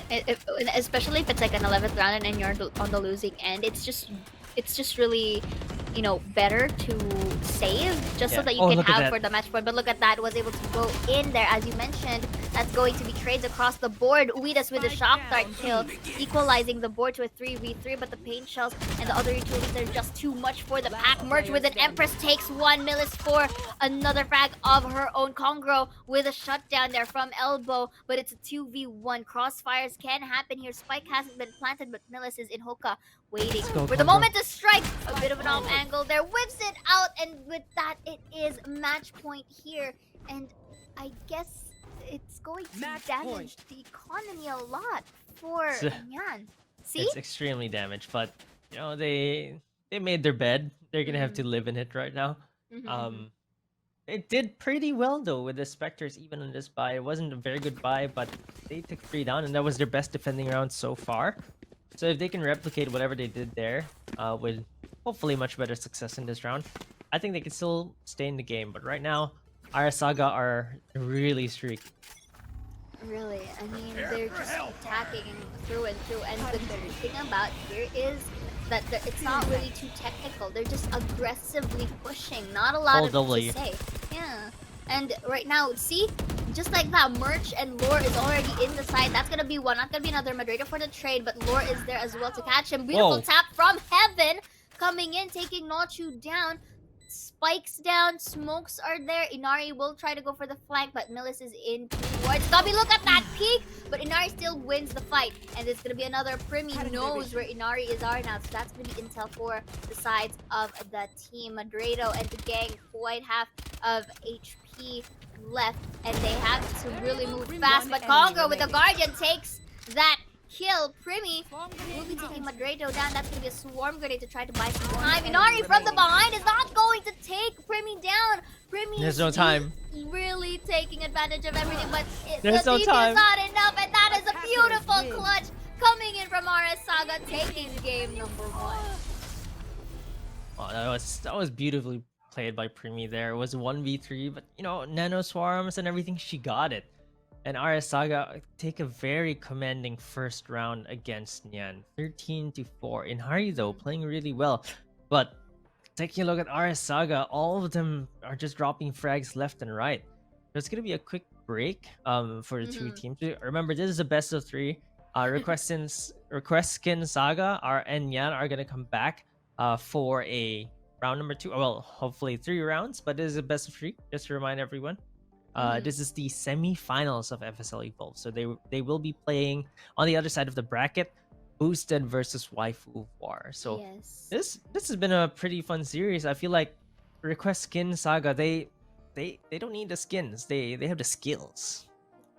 especially if it's like an 11th round and you're on the losing end, it's just really, you know, better to save just so that you can have for the match point. But look at that, was able to go in there, as you mentioned. That's going to be trades across the board. Uidas with the shock dart kill, equalizing the board to a 3v3, but the paint shells and the other utilities are just too much for the pack. Merch with an Empress takes one. Millis for another frag of her own. Congro with a shutdown there from elbow, but it's a 2v1. Crossfires can happen here. Spike hasn't been planted, but Millis is in hookah waiting for the moment to strike. A bit of an off angle there, whips it out, and with that it is match point here. And I guess it's going to damage the economy a lot for Nyan. See? It's extremely damaged, but you know, they made their bed. They're gonna have to live in it right now. It did pretty well though with the Spectres even on this buy. It wasn't a very good buy, but they took 3 down, and that was their best defending round so far. So if they can replicate whatever they did there, with hopefully much better success in this round, I think they can still stay in the game. But right now, our Saga are really streaky. Really, I mean, they're just attacking through and through. And the thing about here is that it's not really too technical. They're just aggressively pushing. Not a lot to say. Yeah. And right now, see? Just like that, Merch and Lore is already in the side. That's gonna be one. Not gonna be another moderator for the trade, but Lore is there as well to catch him. Beautiful tap from Heaven. Coming in, taking Nachu down. Spikes down, smokes are there. Inari will try to go for the flank, but Millis is in towards Gubby. Look at that peek! But Inari still wins the fight. And it's gonna be another Primi knows where Inari is now. So that's gonna be intel for the sides of the team. Madrado and the gang quite half of HP left, and they have to really move fast. But Congo with the Guardian takes that kill. Primi will be taking Madrado down. That's going to be a swarm grenade to try to buy some time. Inari from the behind is not going to take Primi down. Primi There's no time. Really taking advantage of everything, but There's the no DP time. is not enough, and that is a beautiful clutch coming in from RS Saga, taking game number 1. Oh, that was beautifully played by Primi there. It was 1v3, but you know, nano swarms and everything, she got it. And RS Saga take a very commanding first round against Nyan. 13-4. Inari though, playing really well. But taking a look at RS Saga, all of them are just dropping frags left and right. There's gonna be a quick break for the two teams. Remember, this is a best of 3. Request Skin Saga and Nyan are gonna come back for a round number 2. Well, hopefully 3 rounds, but this is a best of 3, just to remind everyone. This is the semi-finals of FSL Evolve, so they will be playing on the other side of the bracket, Boosted versus Waifu War. So this has been a pretty fun series. I feel like Request Skin Saga, they don't need the skins, they have the skills.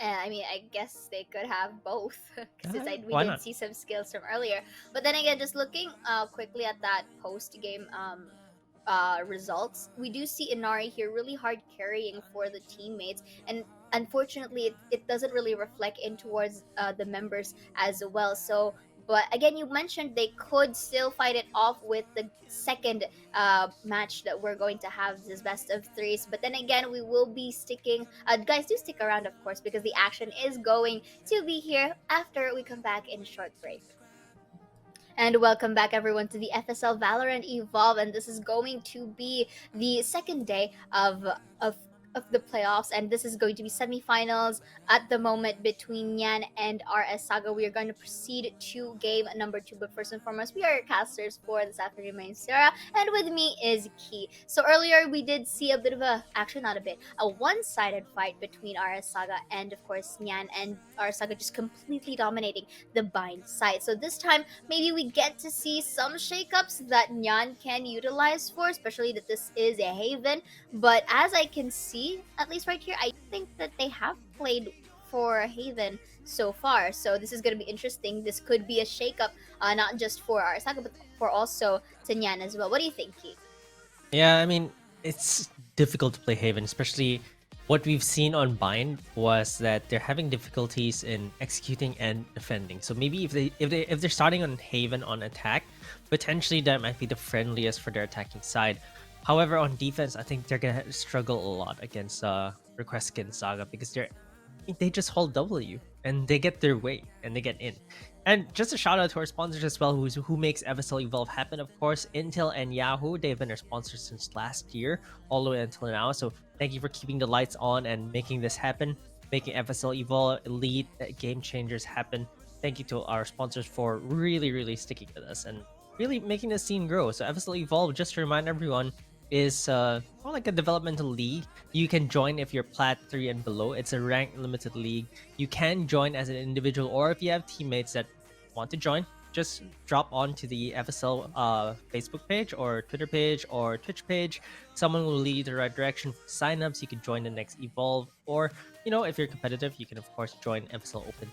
I mean, I guess they could have both, because we Why did not? see some skills from earlier. But then again, just looking quickly at that post-game results, we do see Inari here really hard carrying for the teammates, and unfortunately it doesn't really reflect in towards the members as well. So But again, you mentioned they could still fight it off with the second match that we're going to have, this best of threes. But then again, we will be sticking. Guys, do stick around, of course, because the action is going to be here after we come back in a short break. And welcome back, everyone, to the FSL Valorant Evolve. And this is going to be the second day of of the playoffs, and this is going to be semifinals at the moment between Nyan and RS Saga. We are going to proceed to game number 2, but first and foremost, we are your casters for this afternoon. My name is Sarah, and with me is Key. So earlier we did see a bit of a, actually not a bit, a one-sided fight between RS Saga and of course Nyan, and RS Saga just completely dominating the bind side. So this time maybe we get to see some shakeups that Nyan can utilize for, especially that this is a Haven. But as I can see, at least right here, I think that they have played for Haven so far. So this is going to be interesting. This could be a shakeup, not just for Arasaka, but for also Tanyan as well. What do you think, Keith? Yeah, I mean, it's difficult to play Haven, especially what we've seen on Bind was that they're having difficulties in executing and defending. So maybe if they're starting on Haven on attack, potentially that might be the friendliest for their attacking side. However, on defense, I think they're gonna struggle a lot against Request Skin Saga because they just hold W and they get their way and they get in. And just a shout out to our sponsors as well, who makes FSL Evolve happen. Of course, Intel and Yahoo. They've been our sponsors since last year, all the way until now. So thank you for keeping the lights on and making this happen, making FSL Evolve Elite Game Changers happen. Thank you to our sponsors for really sticking with us and really making the scene grow. So FSL Evolve, just to remind everyone, is more like a developmental league. You can join if you're Plat 3 and below. It's a ranked limited league. You can join as an individual, or if you have teammates that want to join, just drop onto the FSL Facebook page or Twitter page or Twitch page. Someone will lead you the right direction for signups. You can join the next Evolve, or if you're competitive, you can of course join FSL Open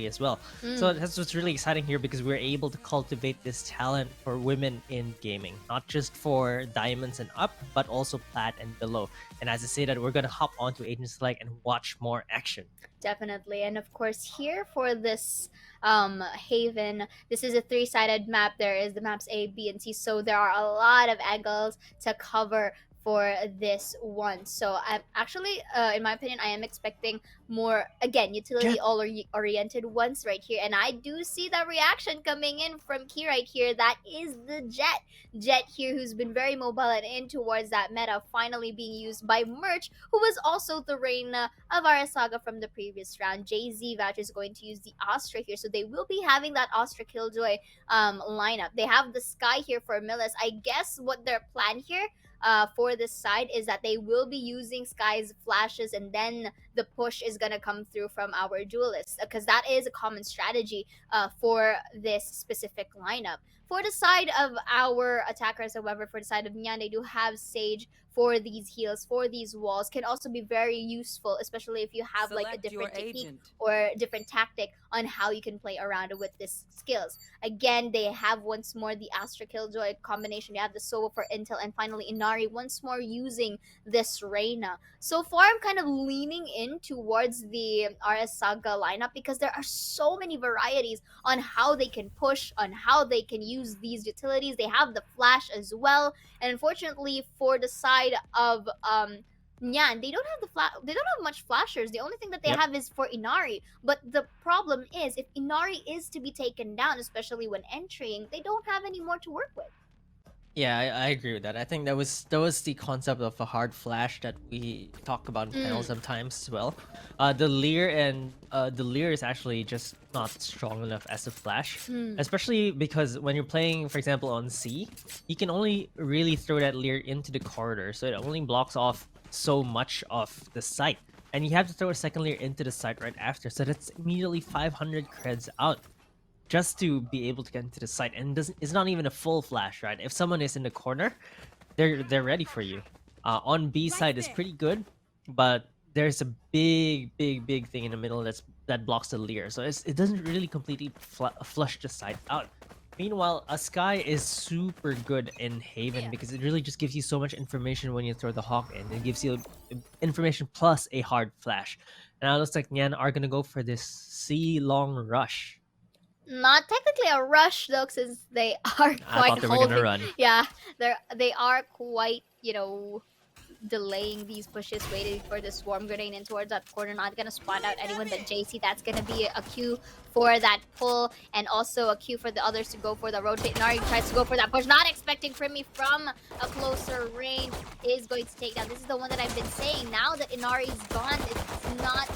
as well. So that's what's really exciting here, because we're able to cultivate this talent for women in gaming, not just for diamonds and up, but also plat and below. And as I say that, we're gonna hop onto Agent Select and watch more action. Definitely. And of course, here for this Haven, this is a three-sided map. There is the maps A, B, and C, so there are a lot of angles to cover for this one. So I'm actually, in my opinion, I am expecting more, again, utility oriented ones right here. And I do see that reaction coming in from Key right here. That is the Jet here, who's been very mobile and in towards that meta, finally being used by Merch, who was also the Reina of our Saga from the previous round. JZ Vatch is going to use the Astra here, so they will be having that Astra Killjoy lineup. They have the Sky here for Millis. I guess what their plan here for this side is that they will be using Sky's flashes, and then the push is gonna come through from our duelists, because that is a common strategy for this specific lineup. For the side of our attackers, however, for the side of Nyan, they do have Sage for these heals, for these walls, can also be very useful, especially if you have like a different technique or different tactic on how you can play around with these skills. Again, they have once more the Astra Killjoy combination. They have the Sova for Intel, and finally Inari once more using this Reina. So far, I'm kind of leaning in towards the RS Saga lineup, because there are so many varieties on how they can push, on how they can use these utilities. They have the flash as well, and unfortunately for the side of Nyan, they don't have they don't have much flashers. The only thing that they have is for Inari. But the problem is, if Inari is to be taken down, especially when entering, they don't have any more to work with. Yeah, I agree with that. I think that was the concept of a hard flash that we talk about in panels sometimes as well. The Leer is actually just not strong enough as a flash, especially because when you're playing, for example, on C, you can only really throw that Leer into the corridor, so it only blocks off so much of the site, and you have to throw a second Leer into the site right after, so that's immediately 500 creds out just to be able to get into the site. And it's not even a full flash, right? If someone is in the corner, they're ready for you. On B side is pretty good, but there's a big thing in the middle that blocks the Leer, so it doesn't really completely flush the site out. Meanwhile, a Sky is super good in Haven because it really just gives you so much information when you throw the Hawk in. It gives you information plus a hard flash. And it looks like Nyan are gonna go for this C long rush. Not technically a rush though, since they are I quite thought they were gonna holding. run. Yeah, they are quite, delaying these pushes, waiting for the swarm grenade in towards that corner. Not gonna spot out anyone but JC. That's gonna be a cue for that pull, and also a cue for the others to go for the rotate. Nari tries to go for that push, not expecting Primi from a closer range is going to take down. This is the one that I've been saying. Now that Inari is gone, it's not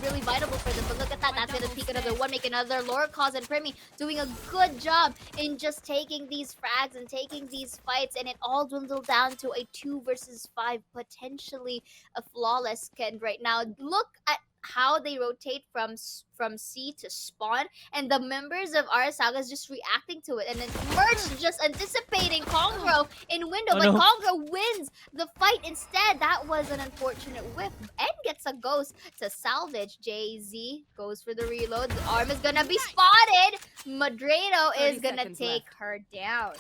really vital for them. But look at that. That's gonna peek another one, make another. Lore Cause and Primi doing a good job in just taking these frags and taking these fights, and it all dwindled down to a 2 versus 5, potentially a flawless Kend right now. Look at how they rotate from C to spawn, and the members of our saga is just reacting to it, and then Merch just anticipating Kongro in window, Oh but no. Kongro wins the fight instead. That was an unfortunate whiff, and gets a ghost to salvage. JZ goes for the reload. The arm is gonna be spotted. Madrado 30 is gonna seconds take left. her down.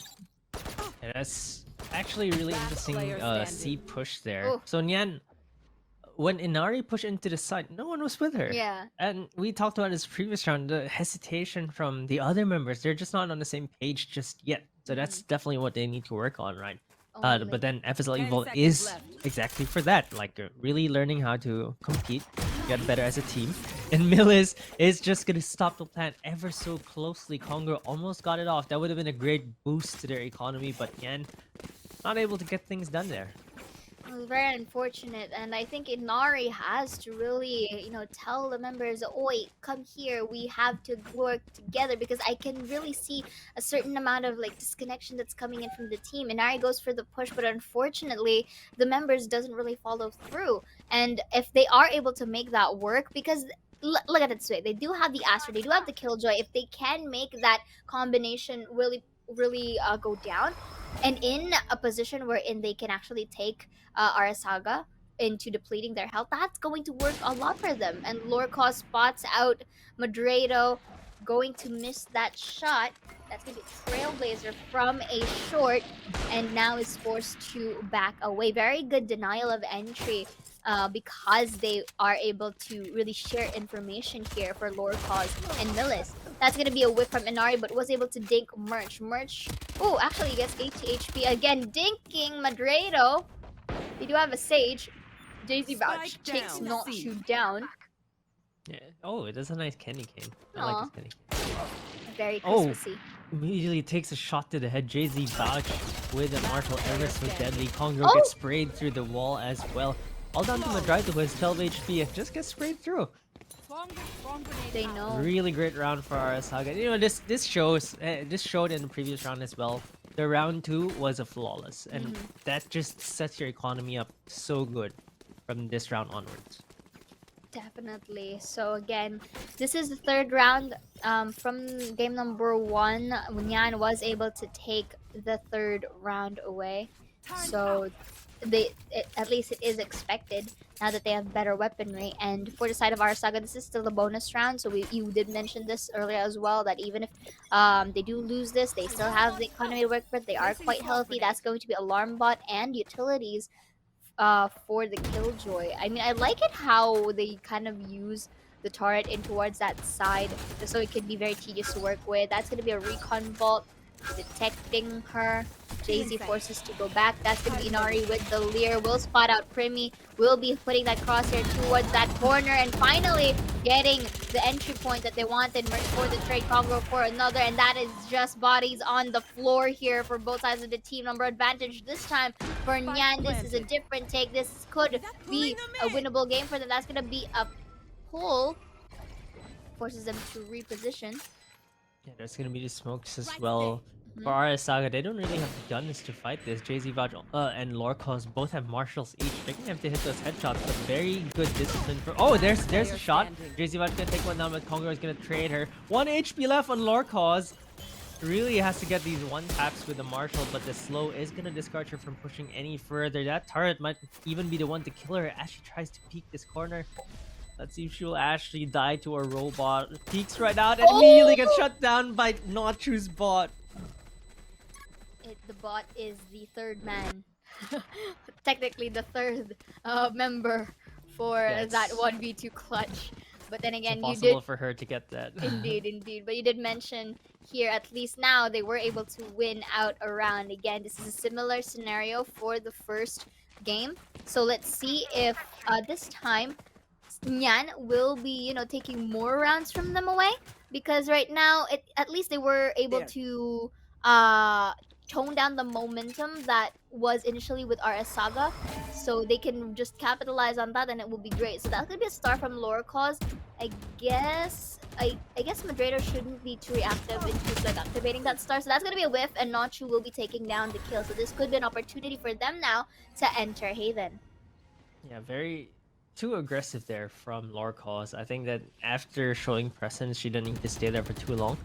Yeah, that's actually really Last interesting player C standing. push there. Oh. So Nyan, when Inari pushed into the side, no one was with her. Yeah. And we talked about this previous round, the hesitation from the other members. They're just not on the same page just yet. So that's definitely what they need to work on, right? Only. But then FSL 10 Evolve seconds is left. exactly for that, like really learning how to compete, get better as a team. And Millis is just gonna stop the plant ever so closely. Congo almost got it off. That would have been a great boost to their economy, but Yan not able to get things done there. It was very unfortunate, and I think Inari has to really, tell the members, "Oi, come here. We have to work together," because I can really see a certain amount of disconnection that's coming in from the team. Inari goes for the push, but unfortunately, the members doesn't really follow through. And if they are able to make that work, because look at it this way, they do have the Aster, they do have the Killjoy. If they can make that combination really, really go down, and in a position wherein they can actually take Arasaga into depleting their health, that's going to work a lot for them. And Lorca spots out Madrado, going to miss that shot. That's going to be Trailblazer from a short, and now is forced to back away. Very good denial of entry, because they are able to really share information here for Lorca and Millis. That's going to be a whip from Inari, but was able to dink Merch. Oh, actually he gets 80 HP. Again, dinking Madrado. They do have a Sage. Daisy Vouch Spike takes down. not C. shoot down. Yeah. Oh, it is a nice candy cane. I Aw. like this candy cane. Very Oh. Christmassy. Immediately takes a shot to the head. JZ dodge with a martial ever so deadly. Congo Oh! gets sprayed through the wall as well. All down to Madrado who has 12 HP and just gets sprayed through. They know. Really great round for our Saga. This shows this showed in the previous round as well. The round 2 was a flawless, and that just sets your economy up so good from this round onwards. Definitely. So again, this is the third round. From game number 1, Nyan was able to take the third round away. So at least it is expected now that they have better weaponry. And for the side of our saga, this is still a bonus round. So you did mention this earlier as well, that even if they do lose this, they still have the economy to work with. They are quite healthy. That's going to be alarm bot and utilities for the Killjoy. I mean, I like it how they kind of use the turret in towards that side, so it could be very tedious to work with. That's going to be a recon vault, detecting her. JZ forces to go back. That's going to be Inari with the Leer. Will spot out Primi. Will be putting that crosshair towards that corner. And finally, getting the entry point that they wanted. Merch for the trade, Congo for another. And that is just bodies on the floor here for both sides of the team. Number advantage this time for Nyan. This is a different take. This could be a winnable game for them. That's going to be a pull. Forces them to reposition. Yeah, there's gonna be the smokes as well. For our Saga, they don't really have the guns to fight this. JZ Vouch and Lorcos both have marshals each. They're gonna have to hit those headshots, but very good discipline for. Oh, there's a shot. JZ Vouch gonna take one down, but Congo is gonna trade her. 1 HP left on Lorcos. Really has to get these one taps with the marshal, but the slow is gonna discourage her from pushing any further. That turret might even be the one to kill her as she tries to peek this corner. Let's see if she'll actually die to a robot. Peeks right out and immediately gets shut down by Nachu's bot. The bot is the third man. Technically the third member for that 1v2 clutch. But then It's again, you impossible did for her to get that. indeed, indeed. But you did mention here, at least now they were able to win out a round. Again, this is a similar scenario for the first game. So let's see if this time Nyan will be, taking more rounds from them away, because right now, at least they were able to uh, tone down the momentum that was initially with RS Saga, so they can just capitalize on that, and it will be great. So that's gonna be a star from Lore Cause. I guess Madredo shouldn't be too reactive into like activating that star, so that's gonna be a whiff, and Nachu will be taking down the kill. So this could be an opportunity for them now to enter Haven. Yeah, very too aggressive there from Lorcos. I think that after showing presence, she didn't need to stay there for too long.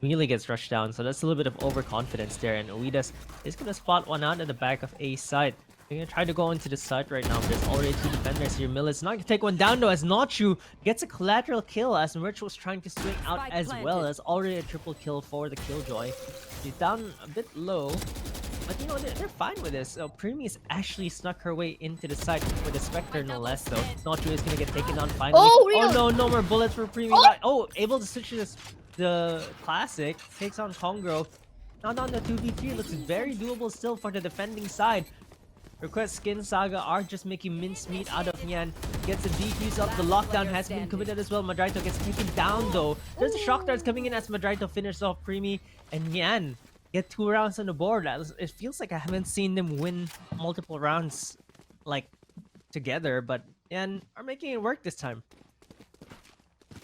Immediately gets rushed down, so that's a little bit of overconfidence there. And Uidas is gonna spot one out at the back of A side. They're gonna try to go into the side right now. There's already two defenders here. Millet's not gonna take one down though, as Nachu gets a collateral kill as Merch was trying to swing out Spike as well. planted. As already a triple kill for the Killjoy. She's down a bit low. But they're fine with this. So Primi actually snuck her way into the site with the Spectre no less though. Nacho is gonna get taken down finally. Oh, really? Oh no, no more bullets for Primi. Oh! Oh, able to switch to the classic. Takes on Kongro. Now down to 2v3. Looks very doable still for the defending side. Request Skin Saga are just making mincemeat out of Nyan. Gets a defuse up. The lockdown has been committed as well. Madrito gets taken down though. There's a shock darts coming in as Madrito finishes off Primi. And Nyan get 2 rounds on the board. It feels like I haven't seen them win multiple rounds like together, but Nyan are making it work this time.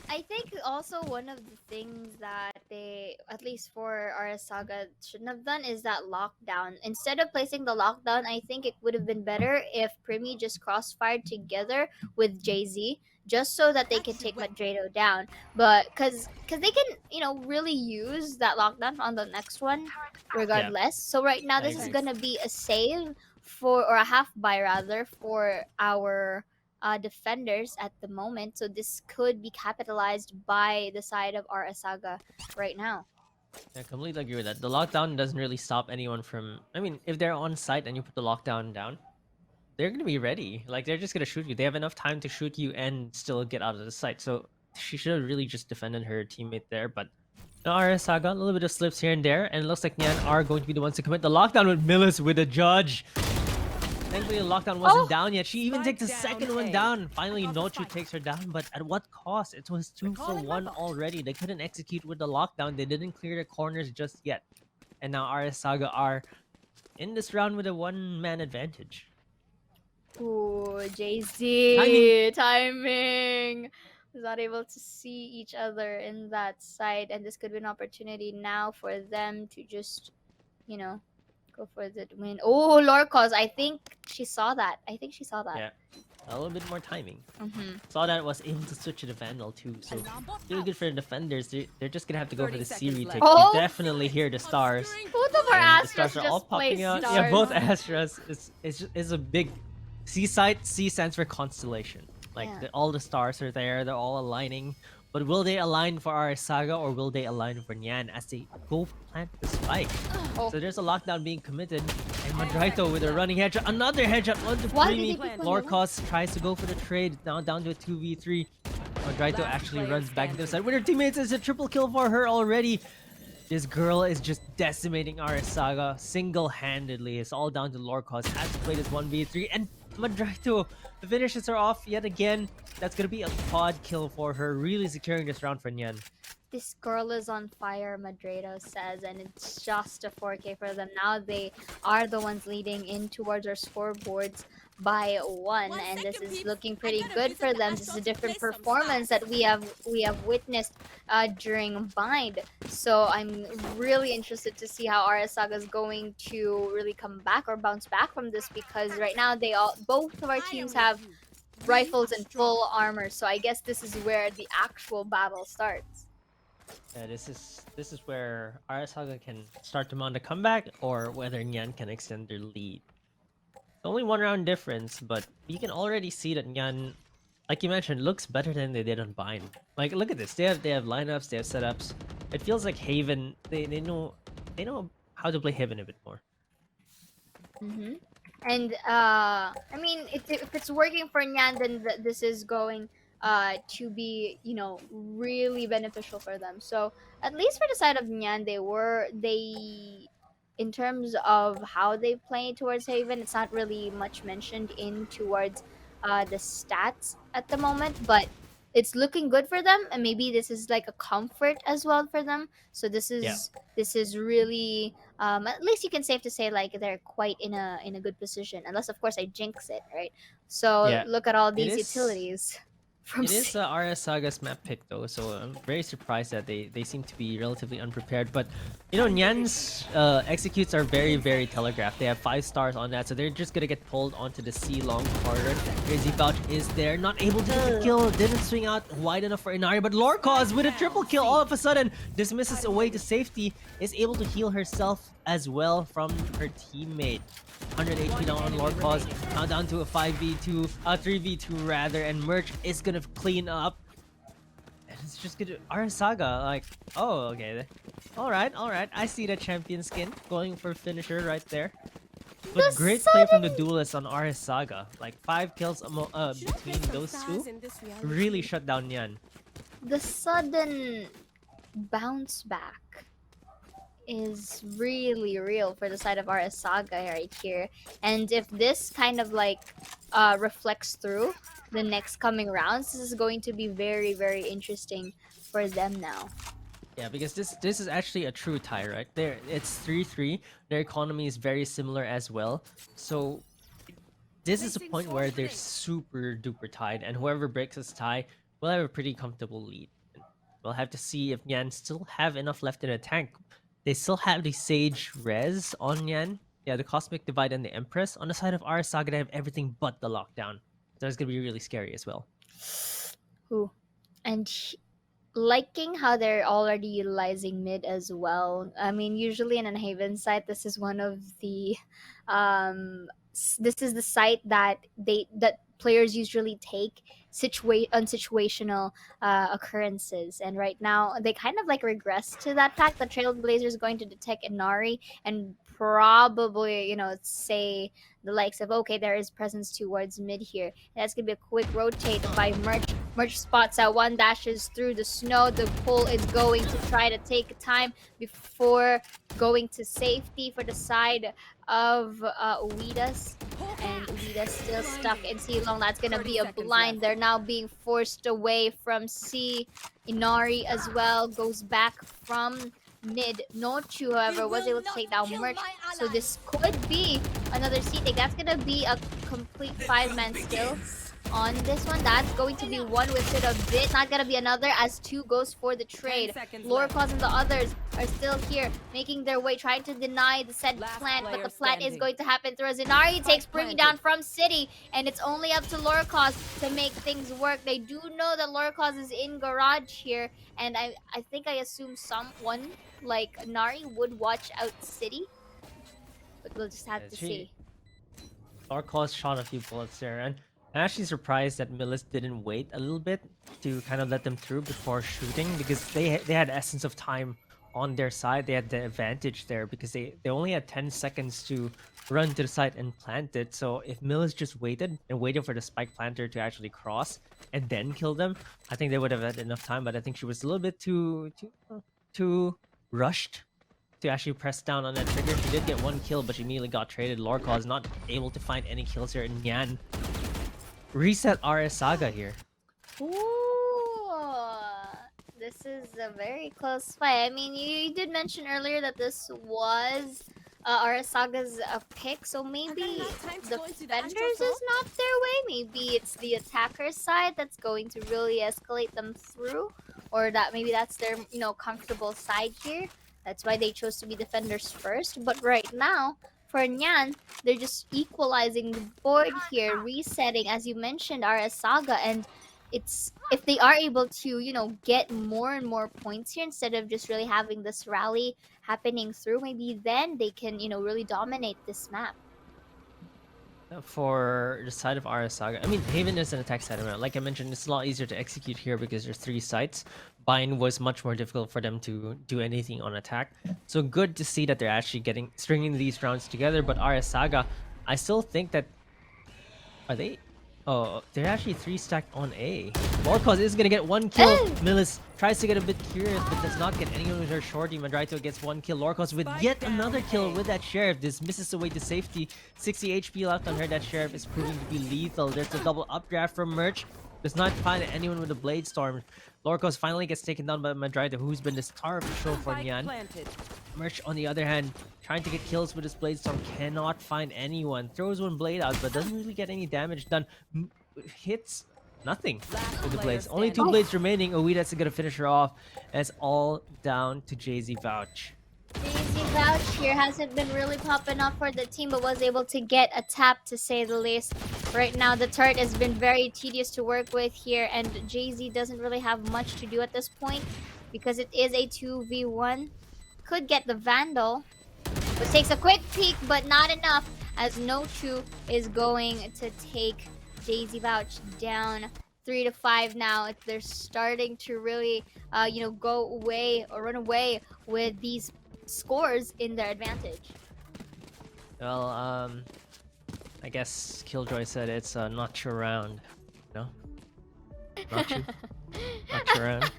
I think also one of the things that they, at least for RS Saga, shouldn't have done is that lockdown. Instead of placing the lockdown, I think it would have been better if Primi just crossfired together with Jay-Z, just so that they can take Madredo down. But because they can, really use that lockdown on the next one regardless. So right now, I this is agree. going to be a save or a half buy rather, for our defenders at the moment. So this could be capitalized by the side of our Saga right now. I completely agree with that. The lockdown doesn't really stop anyone from... I mean, if they're on site and you put the lockdown down, they're going to be ready. Like, they're just going to shoot you. They have enough time to shoot you and still get out of the site. So she should have really just defended her teammate there. But RS Saga, a little bit of slips here and there. And it looks like Nyan are going to be the ones to commit the lockdown with Millis with a judge. Thankfully, the lockdown wasn't down yet. She even takes the second one down. Finally, Nochu takes her down, but at what cost? It was 2 for 1 already. They couldn't execute with the lockdown. They didn't clear the corners just yet. And now RS Saga are in this round with a 1-man advantage. Ooh, Jay-Z. Timing. Was not able to see each other in that site, and this could be an opportunity now for them to just, go for the win. Oh, Lorcos, I think she saw that. Yeah, a little bit more timing. Mm-hmm. Saw that was able to switch to the Vandal too, so really good for the defenders. They're just gonna have to go for 30 the C seconds retake. left. You definitely hear the stars. Both of our And the Astras stars are all just popping placed out. stars. Yeah, both Astras is a big seaside. C stands for constellation. Like Yeah. all the stars are there. They're all aligning. But will they align for our Saga or will they align for Nyan as they go plant the spike? Oh. So there's a lockdown being committed. And Madrito with a running headshot. Another headshot. One to Why did Primi. they pick one? Lorcos tries to go for the trade. Now down to a 2v3. Madrito actually runs back to the side with her teammates. It's a triple kill for her already. This girl is just decimating our Saga single-handedly. It's all down to Lorcos. Has to play this 1v3. And Madrito, the finishes are off yet again. That's gonna be a quad kill for her. Really securing this round for Nyan. This girl is on fire, Madredo says, and it's just a 4K for them. Now they are the ones leading in towards our scoreboards by 1, and this is looking pretty good for them. This is a different performance that we have witnessed during Bind. So I'm really interested to see how RS Saga is going to really come back or bounce back from this, because right now both of our teams have rifles and full armor. So I guess this is where the actual battle starts. Yeah, this is where Arasaga can start to mount a comeback, or whether Nyan can extend their lead. Only 1 round difference, but you can already see that Nyan, like you mentioned, looks better than they did on Bind. Like, look at this. They have lineups, they have setups. It feels like Haven. They know how to play Haven a bit more. Mm-hmm. And I mean, if it's working for Nyan, then this is going to be, really beneficial for them. So at least for the side of Nyan, they in terms of how they play towards Haven, it's not really much mentioned in towards the stats at the moment, but it's looking good for them, and maybe this is like a comfort as well for them. So Yeah. this is really, at least you can safe to say like they're quite in a good position, unless of course I jinx it, right? So Yeah. look at all It these is. utilities from It is RS Saga's map pick though, so I'm very surprised that they seem to be relatively unprepared. But you know, Nyan's executes are very telegraphed. They have 5 stars on that, so they're just gonna get pulled onto the C long corridor. Crazy Vouch is there, not able to get the kill, didn't swing out wide enough for Inari, but Lorcaz with a triple kill all of a sudden dismisses away to safety, is able to heal herself as well from her teammate. 100 HP down on Lord Pause. Now down to a 5v2, 3v2 rather, and Merch is gonna clean up. And it's just gonna Arasaga, like, oh, okay. Alright, I see the champion skin going for finisher right there. the But great play from the sudden duelist on Arasaga. Like 5 kills between those two. Really shut down Nyan. the sudden bounce back is really real for the side of our saga right here. And if this kind of like reflects through the next coming rounds, this is going to be very interesting for them now. Yeah, because this is actually a true tie, right? There, it's 3-3. Their economy is very similar as well. So this is a point where they're super duper tied, and whoever breaks this tie will have a pretty comfortable lead. We'll have to see if Nyan still have enough left in the tank. They still have the Sage Res on Nyan. Yeah, the Cosmic Divide and the Empress. On the side of Arasaga, they have everything but the lockdown. So it's gonna be really scary as well. Ooh. And liking how they're already utilizing mid as well. I mean, usually in an Haven site, this is one of the, this is the site that players usually take situational occurrences, and right now they kind of like regress to that fact that Trailblazer is going to detect Inari and probably say the likes of, okay, there is presence towards mid here. That's gonna be a quick rotate by Merch. Merch spots out one, dashes through the snow. The pull is going to try to take time before going to safety for the side of Uidas. And Uidas still stuck in C long. That's gonna be a blind. They're now being forced away from C. Inari as well goes back from mid. Nochu, however, was able to take down Merch. So this could be another C take. That's gonna be a complete 5-man still on this one. That's going to be one with it a bit. Not gonna be another as 2 goes for the trade. Lorcaz and the others are still here, making their way, trying to deny the said plant, but the plant is going to happen through Zinari takes bringing down from City, and it's only up to Lorcaz to make things work. They do know that Lorcaz is in garage here, and I think I assume someone like Nari would watch out City, but we'll just have to see. Lorcaz shot a few bullets there, and I'm actually surprised that Millis didn't wait a little bit to kind of let them through before shooting, because they had essence of time on their side. They had the advantage there because they only had 10 seconds to run to the site and plant it. So if Millis just waited and waited for the spike planter to actually cross and then kill them, I think they would have had enough time. But I think she was a little bit too rushed to actually press down on that trigger. She did get 1 kill, but she immediately got traded. Lorcaz not able to find any kills here, and Nyan reset RS Saga here. Ooh, this is a very close fight. I mean, you did mention earlier that this was Arasaga's pick, so maybe the defenders is not their way. Maybe it's the attacker side that's going to really escalate them through, or that maybe that's their comfortable side here. That's why they chose to be defenders first. But right now, for Nyan, they're just equalizing the board here, resetting, as you mentioned, Arasaga, and it's if they are able to get more and more points here instead of just really having this rally happening through, maybe then they can really dominate this map. For the side of Arasaga, I mean, Haven is an attack side around. Like I mentioned, it's a lot easier to execute here because there's 3 sites. Bind was much more difficult for them to do anything on attack. So good to see that they're actually stringing these rounds together. But Arasaga, I still think that are they Oh, they're actually 3 stacked on A. Lorcos is gonna get 1 kill. Oh! Millis tries to get a bit curious, but does not get anyone with her shorty. Madraito gets 1 kill. Lorcos with yet another kill with that Sheriff. This misses away to safety. 60 HP left on her. That Sheriff is proving to be lethal. There's a double updraft from Merch. Does not find anyone with a Blade Storm. Lorcos finally gets taken down by Madraito, who's been the star of the show for Nyan. Merch, on the other hand, trying to get kills with his Blade Storm, cannot find anyone. Throws one blade out, but doesn't really get any damage done. Hits nothing with the blades. Only 2 blades remaining. Uida's gonna finish her off. And it's all down to JZ Vouch. JZ Vouch here hasn't been really popping up for the team, but was able to get a tap, to say the least. Right now, the turret has been very tedious to work with here, and JZ doesn't really have much to do at this point because it is a 2v1. Could get the Vandal, but takes a quick peek, but not enough, as Nochu is going to take JZ Vouch down 3-5 now. They're starting to really, go away or run away with these scores in their advantage. Well, I guess Killjoy said it's a notch around. No? Notch around.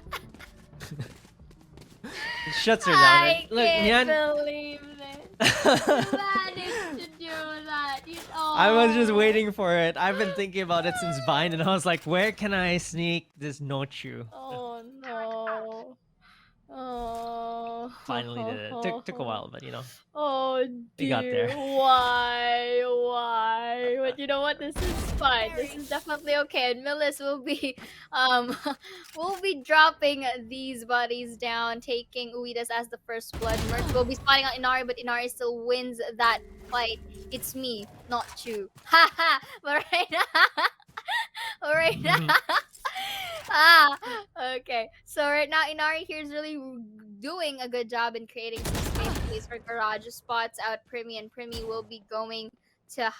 It shuts her down. I Look, can't Nyan. believe this. You managed to do that. I was just waiting for it. I've been thinking about it since Bind, and I was like, where can I sneak this Nochu? Oh no. Oh. Finally did it. Took a while, but you know. Oh dear. We got there. Why? Why? But you know what? This is fine. This is definitely okay. And Millis will be will be dropping these bodies down, taking Uidas as the first blood. Merch will be spotting out Inari, but Inari still wins that fight. It's me, not you. Haha. But right now, right now. Okay. So right now, Inari here is really doing a good job in creating some space for garage spots out Primi, and Primi will be going to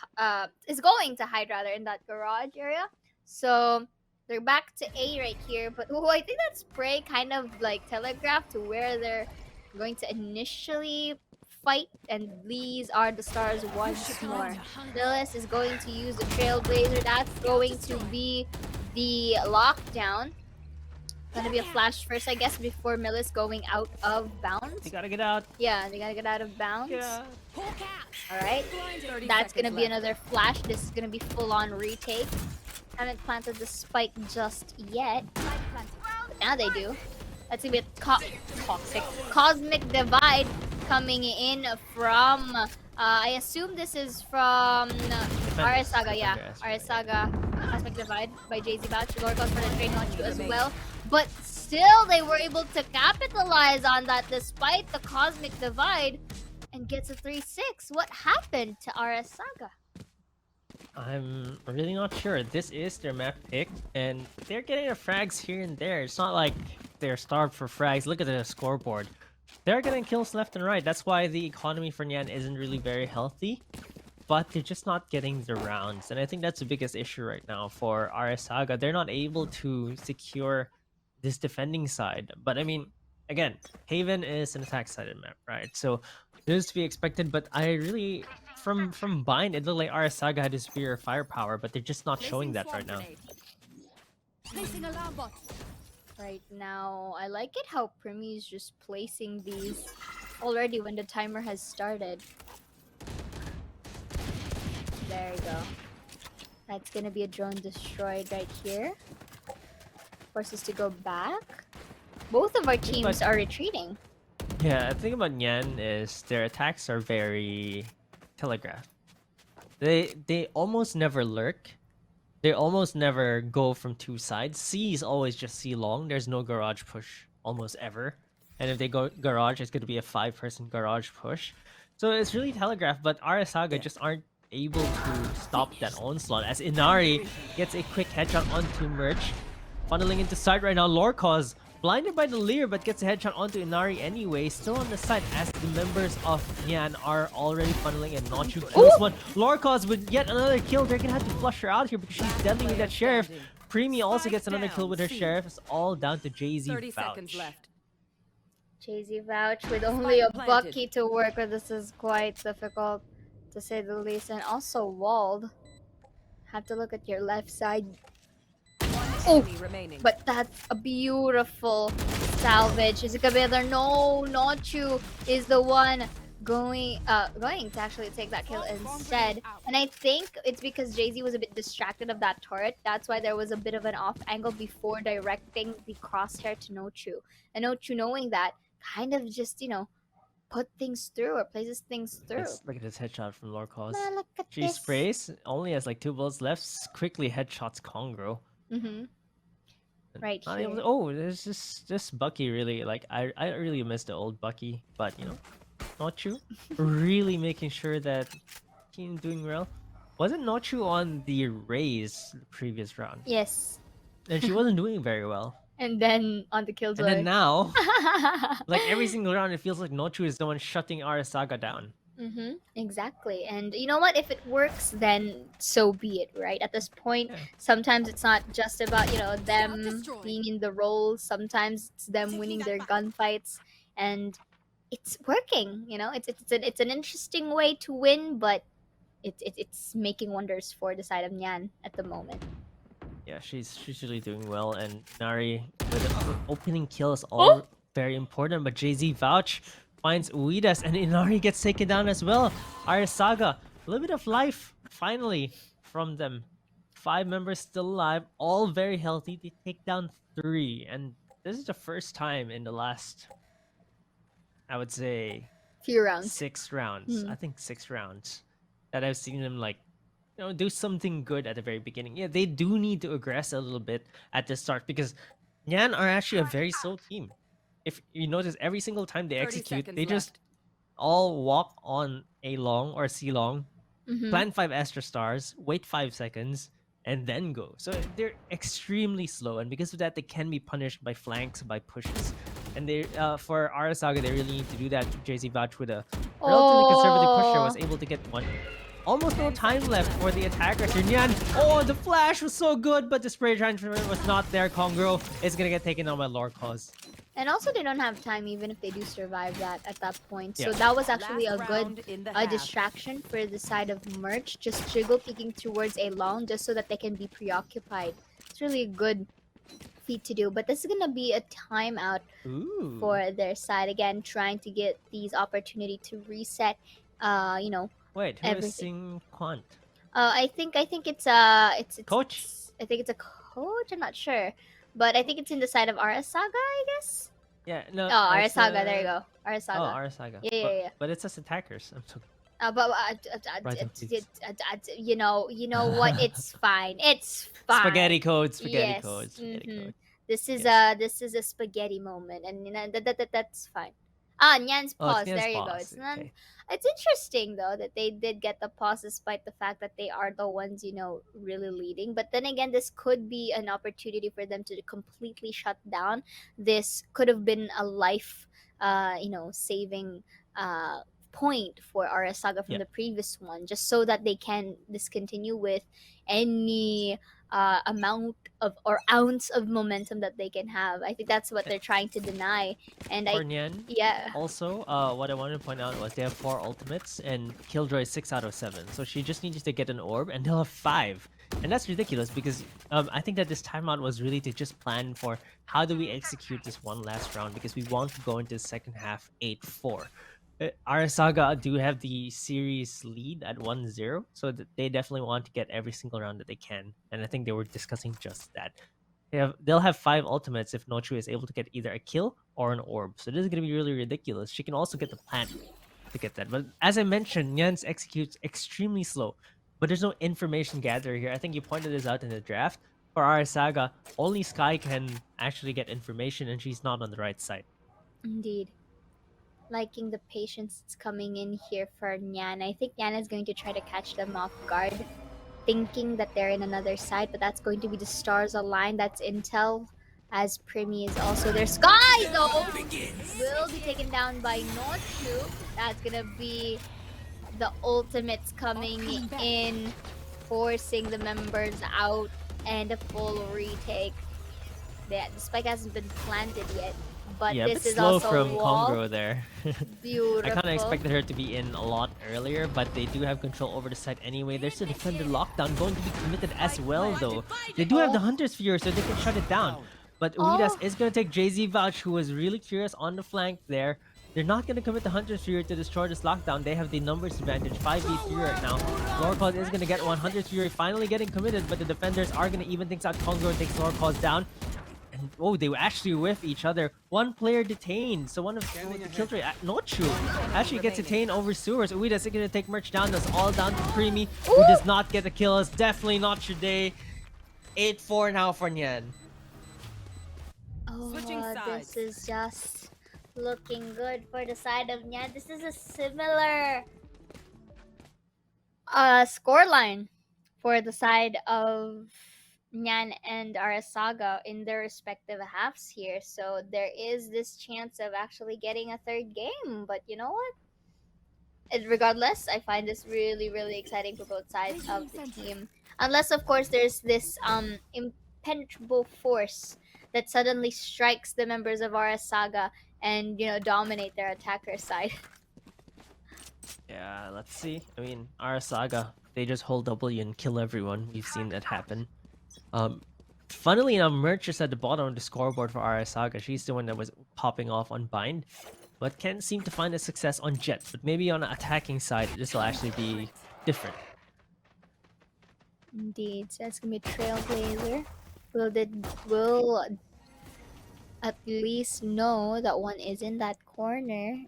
is going to hide rather in that garage area. So they're back to A right here, but I think that spray kind of like telegraphed to where they're going to initially fight, and these are the stars once more. Millis is going to use the Trailblazer. That's going to be the lockdown. Gonna be a flash first, I guess, before Millis going out of bounds. You gotta get out. Yeah, they gotta get out of bounds. Yeah. Alright. That's gonna be another flash. This is gonna be full-on retake. Haven't planted the spike just yet. But now they do. That's gonna be a toxic cosmic divide coming in from I assume this is from SAGA, yeah. SAGA Cosmic Divide by JZ Vouch. Lorcos for the train on you as well. But still, they were able to capitalize on that despite the Cosmic Divide and gets a 3-6. What happened to SAGA? I'm really not sure. This is their map pick, and they're getting their frags here and there. It's not like they're starved for frags. Look at the scoreboard. They're getting kills left and right. That's why the economy for Nyan isn't really very healthy. But they're just not getting the rounds. And I think that's the biggest issue right now for SAGA. They're not able to secure this defending side. But I mean, again, Haven is an attack-sided map, right? So it is to be expected. But I really, from Bind, it looked like SAGA had a superior firepower. But they're just not showing that right now. Right now, I like it how Primi is just placing these already when the timer has started. There you go. That's gonna be a drone destroyed right here. Forces to go back. Both of our teams are retreating. Yeah, the thing about Nyan is their attacks are very telegraphed. They almost never lurk. They almost never go from two sides. C is always just C long. There's no garage push almost ever. And if they go garage, it's going to be a 5-person garage push. So it's really telegraphed, but SAGA just aren't able to stop that onslaught. As Inari gets a quick headshot onto Merch. Funneling into side right now. Lorcos blinded by the Leer, but gets a headshot onto Inari anyway. Still on the side as the members of Nyan are already funneling and Nochu kills one. Lorcos with yet another kill. They're gonna have to flush her out here because she's deadly with that Sheriff. Primi also gets another kill with her Sheriff. It's all down to JZ Vouch. JZ Vouch with only a Bucky to work with. This is quite difficult, to say the least. And also walled. Have to look at your left side. Oh, Oh, remaining. but that's a beautiful salvage. Isabella, no, not you, is the one going to actually take that kill instead. And I think it's because Jay-Z was a bit distracted of that turret. That's why there was a bit of an off angle before directing the crosshair to Nochu. And Nochu, knowing that, kind of just, put things through or places things through. Look at this headshot from Lorcos. Man, look at She this. sprays, only has like 2 bullets left, quickly headshots Kongro. Mm-hmm. Right Not here. able to, oh, there's just Bucky really. Like I really miss the old Bucky, but Nochu really making sure that team doing well. Wasn't Nochu on the Rays the previous round? Yes. And she wasn't doing very well. And then on the Killjoy. And then now, like every single round, it feels like Nochu is the one shutting our Saga down. Mm-hmm. Exactly. And you know what? If it works, then so be it, right? At this point, Yeah. sometimes it's not just about, them being in the roles. Sometimes it's them winning their gunfights. And it's working, It's an interesting way to win, but it's making wonders for the side of Nyan at the moment. Yeah, she's really doing well, and Nari with the opening kill is all very important. But Jay-Z Vouch finds Uidas, and Inari gets taken down as well. Our Saga, a little bit of life finally from them. 5 members still alive, all very healthy. They take down 3, and this is the first time in the last, I would say, Few rounds. 6 rounds. I think 6 rounds that I've seen them do something good at the very beginning. Yeah, they do need to aggress a little bit at the start because Nyan are actually a very slow team. If you notice, every single time they 30 execute, seconds they just left. all walk on A long or C long, Mm-hmm. plant 5 Astra stars, wait 5 seconds, and then go. So they're extremely slow, and because of that, they can be punished by flanks, by pushes. And they, for Arasaga, they really need to do that. Jay-Z Vouch with a relatively conservative pusher was able to get one. Almost no time left for the attackers. Nyan, oh, the flash was so good, but the spray transfer was not there. Kongro is gonna get taken on by Lorcos. And also, they don't have time even if they do survive that at that point. So Yeah. that was actually Last a good round in the half. distraction for the side of Merch. Just jiggle peeking towards a long just so that they can be preoccupied. It's really a good feat to do. But this is going to be a timeout Ooh. for their side. Again, trying to get these opportunity to reset, Wait, who is everything. Sing Quant? I think it's Coach? I think it's a coach. I'm not sure, but I think it's in the side of Arasaga, I guess. Yeah, no. Oh, that's, Arasaga. There you go, Arasaga. Oh, Arasaga. Yeah, but, yeah. But it's us attackers. I'm so But please. you know what? It's fine. It's fine. Spaghetti code. Yes, Spaghetti mhm. code. This is Yes. this is a spaghetti moment, and that's fine. Ah, Nyan's Oh, pause. it's Nyan's There you go. pause, okay. It's interesting though that they did get the pause despite the fact that they are the ones really leading. But then again, this could be an opportunity for them to completely shut down. This could have been a life, saving point for Arasaga from Yeah. the previous one, just so that they can discontinue with any amount of or ounce of momentum that they can have. I think that's what they're trying to deny. And For Nyan, yeah. also, what I wanted to point out was they have 4 ultimates and Killjoy 6 out of 7. So she just needs to get an orb and they'll have 5. And that's ridiculous because I think that this timeout was really to just plan for how do we execute this one last round because we want to go into the second half 8-4. Arasaga do have the series lead at 1-0, so they definitely want to get every single round that they can. And I think they were discussing just that. They'll have 5 ultimates if Nochu is able to get either a kill or an orb. So this is going to be really ridiculous. She can also get the plant to get that. But as I mentioned, Nyan's executes extremely slow. But there's no information gatherer here. I think you pointed this out in the draft. For Arasaga, only Sky can actually get information and she's not on the right side. Indeed. Liking the patience that's coming in here for Nyan. I think Nyan is going to try to catch them off guard, thinking that they're in another side, but that's going to be the stars aligned. That's intel, as Primi is also there. Sky, though, will be taken down by Nochu. That's going to be the ultimates coming in, forcing the members out, and a full retake. The spike hasn't been planted yet, but Yeah, a this bit is slow also from a wall. Kongro there. Beautiful. I kind of expected her to be in a lot earlier, but they do have control over the site anyway. There's a defender lockdown going to be committed as well, though. They do have the Hunter's Fury, so they can shut it down. But Uidas is going to take JZ Vouch, who was really curious on the flank there. They're not going to commit the Hunter's Fury to destroy this lockdown. They have the numbers advantage, 5v3 right now. Lorcos is going to get one. Hunter's Fury finally getting committed, but the defenders are going to even things out. Kongro takes Lorcos down. And oh, they actually whiff each other. One player detained. So one of the kill tree, Nochu, actually gets detained over sewers. Uidas is going to take Merch down. That's all down to Creamy, who does not get the kill. It's definitely not your day. 8-4 now for Nyan. Oh, Switching this sides. is just looking good for the side of Nyan. This is a similar scoreline for the side of Nyan and SAGA in their respective halves here. So there is this chance of actually getting a third game. But you know what? Regardless, I find this really, really exciting for both sides of the team. Unless, of course, there's this impenetrable force that suddenly strikes the members of Saga and dominate their attacker side. Yeah, let's see. I mean, our Saga, they just hold W and kill everyone. We've seen that happen. Funnily enough, Merch is at the bottom of the scoreboard for our Saga. She's the one that was popping off on Bind, but can't seem to find a success on Jet. But maybe on the attacking side, this will actually be different. Indeed, so that's gonna be Trailblazer. Will at least know that one is in that corner.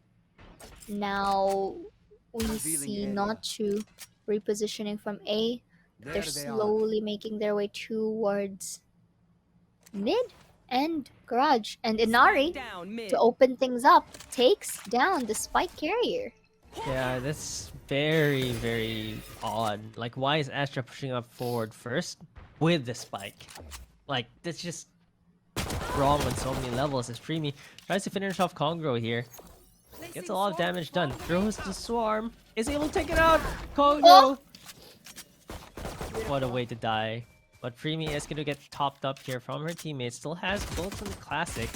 Now we see Nachu repositioning from A. They're slowly making their way towards mid and garage. And Inari, to open things up, takes down the spike carrier. Yeah, that's very, very odd. Like, why is Astra pushing up forward first with the spike? Like, that's just wrong on so many levels. As Freemy tries to finish off Kongro here. Gets a lot of damage done. Throws the swarm. Is able to take it out. Kongro! What a way to die. But Freemy is going to get topped up here from her teammates. Still has bolts on the classic.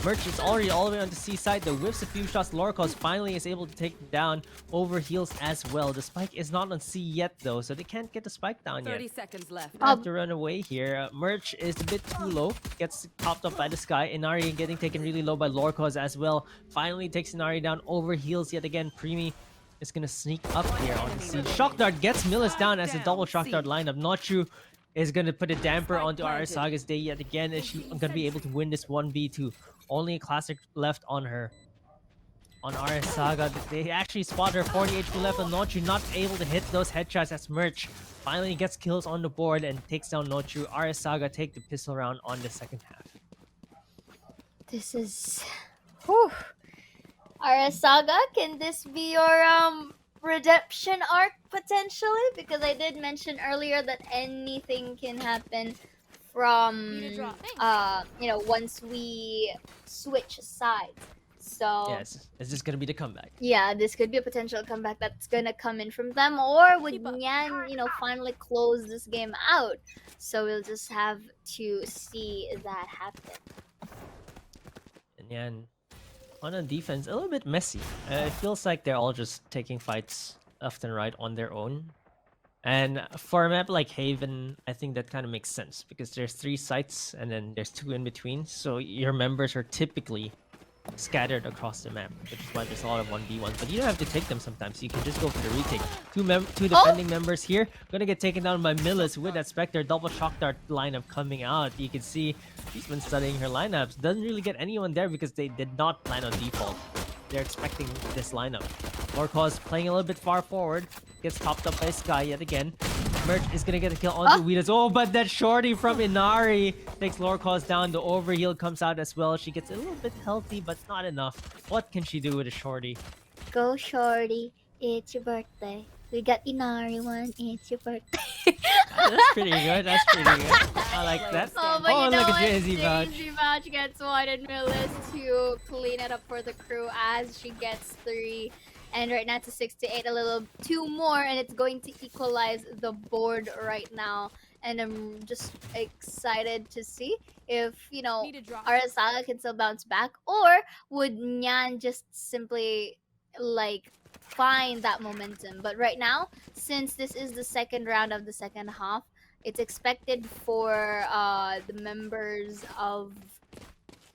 Merch is already all the way on the C side. The whiffs a few shots. Lorcos finally is able to take him down over heals as well. The spike is not on C yet though, so they can't get the spike down yet. 30 seconds left. Have to run away here. Merch is a bit too low. Gets topped up by the sky. Inari getting taken really low by Lorcos as well. Finally takes Inari down over heals yet again. Preemy is gonna sneak up here on the siege. Shock Dart gets Millis down as a double Shock Dart lineup. Nochu is gonna put a damper onto our Saga's day yet again. Is she gonna be able to win this 1v2? Only a classic left on her. On our Saga, they actually spot her. 40 HP left on Nochu, not able to hit those headshots as Merch finally gets kills on the board and takes down Nochu. Our Saga take the pistol round on the second half. This is... Whew. Saga, can this be your redemption arc potentially? Because I did mention earlier that anything can happen from once we switch sides. So Yes, is this gonna be the comeback? yeah, this could be a potential comeback that's gonna come in from them, or would Nyan, finally close this game out? So we'll just have to see that happen. And Yan, on a defense, a little bit messy. It feels like they're all just taking fights left and right on their own. And for a map like Haven, I think that kind of makes sense because there's 3 sites and then there's 2 in between. So your members are typically scattered across the map, which is why there's a lot of 1v1s. But you don't have to take them sometimes. You can just go for the retake. Two defending members here. Gonna get taken down by Millis with that Spectre double Shock Dart lineup coming out. You can see she's been studying her lineups. Doesn't really get anyone there because they did not plan on default. They're expecting this lineup. Lorcos playing a little bit far forward. Gets topped up by Sky yet again. Merch is gonna get a kill onto Weedus. Oh, but that shorty from Inari takes Lorcos down. The overheal comes out as well. She gets a little bit healthy, but not enough. What can she do with a shorty? Go shorty, it's your birthday. We got Inari one, it's your birthday. That's pretty good. That's pretty good. I like that. Oh, but you know look what? at Jay-Z Vouch. Jay-Z Vouch gets one and Millis to clean it up for the crew as she gets 3. And right now it's a 6-8, a little 2 more, and it's going to equalize the board right now. and I'm just excited to see if Need a drop. Arasaga can still bounce back, or would Nyan just simply like find that momentum. But right now, since this is the second round of the second half, it's expected for the members of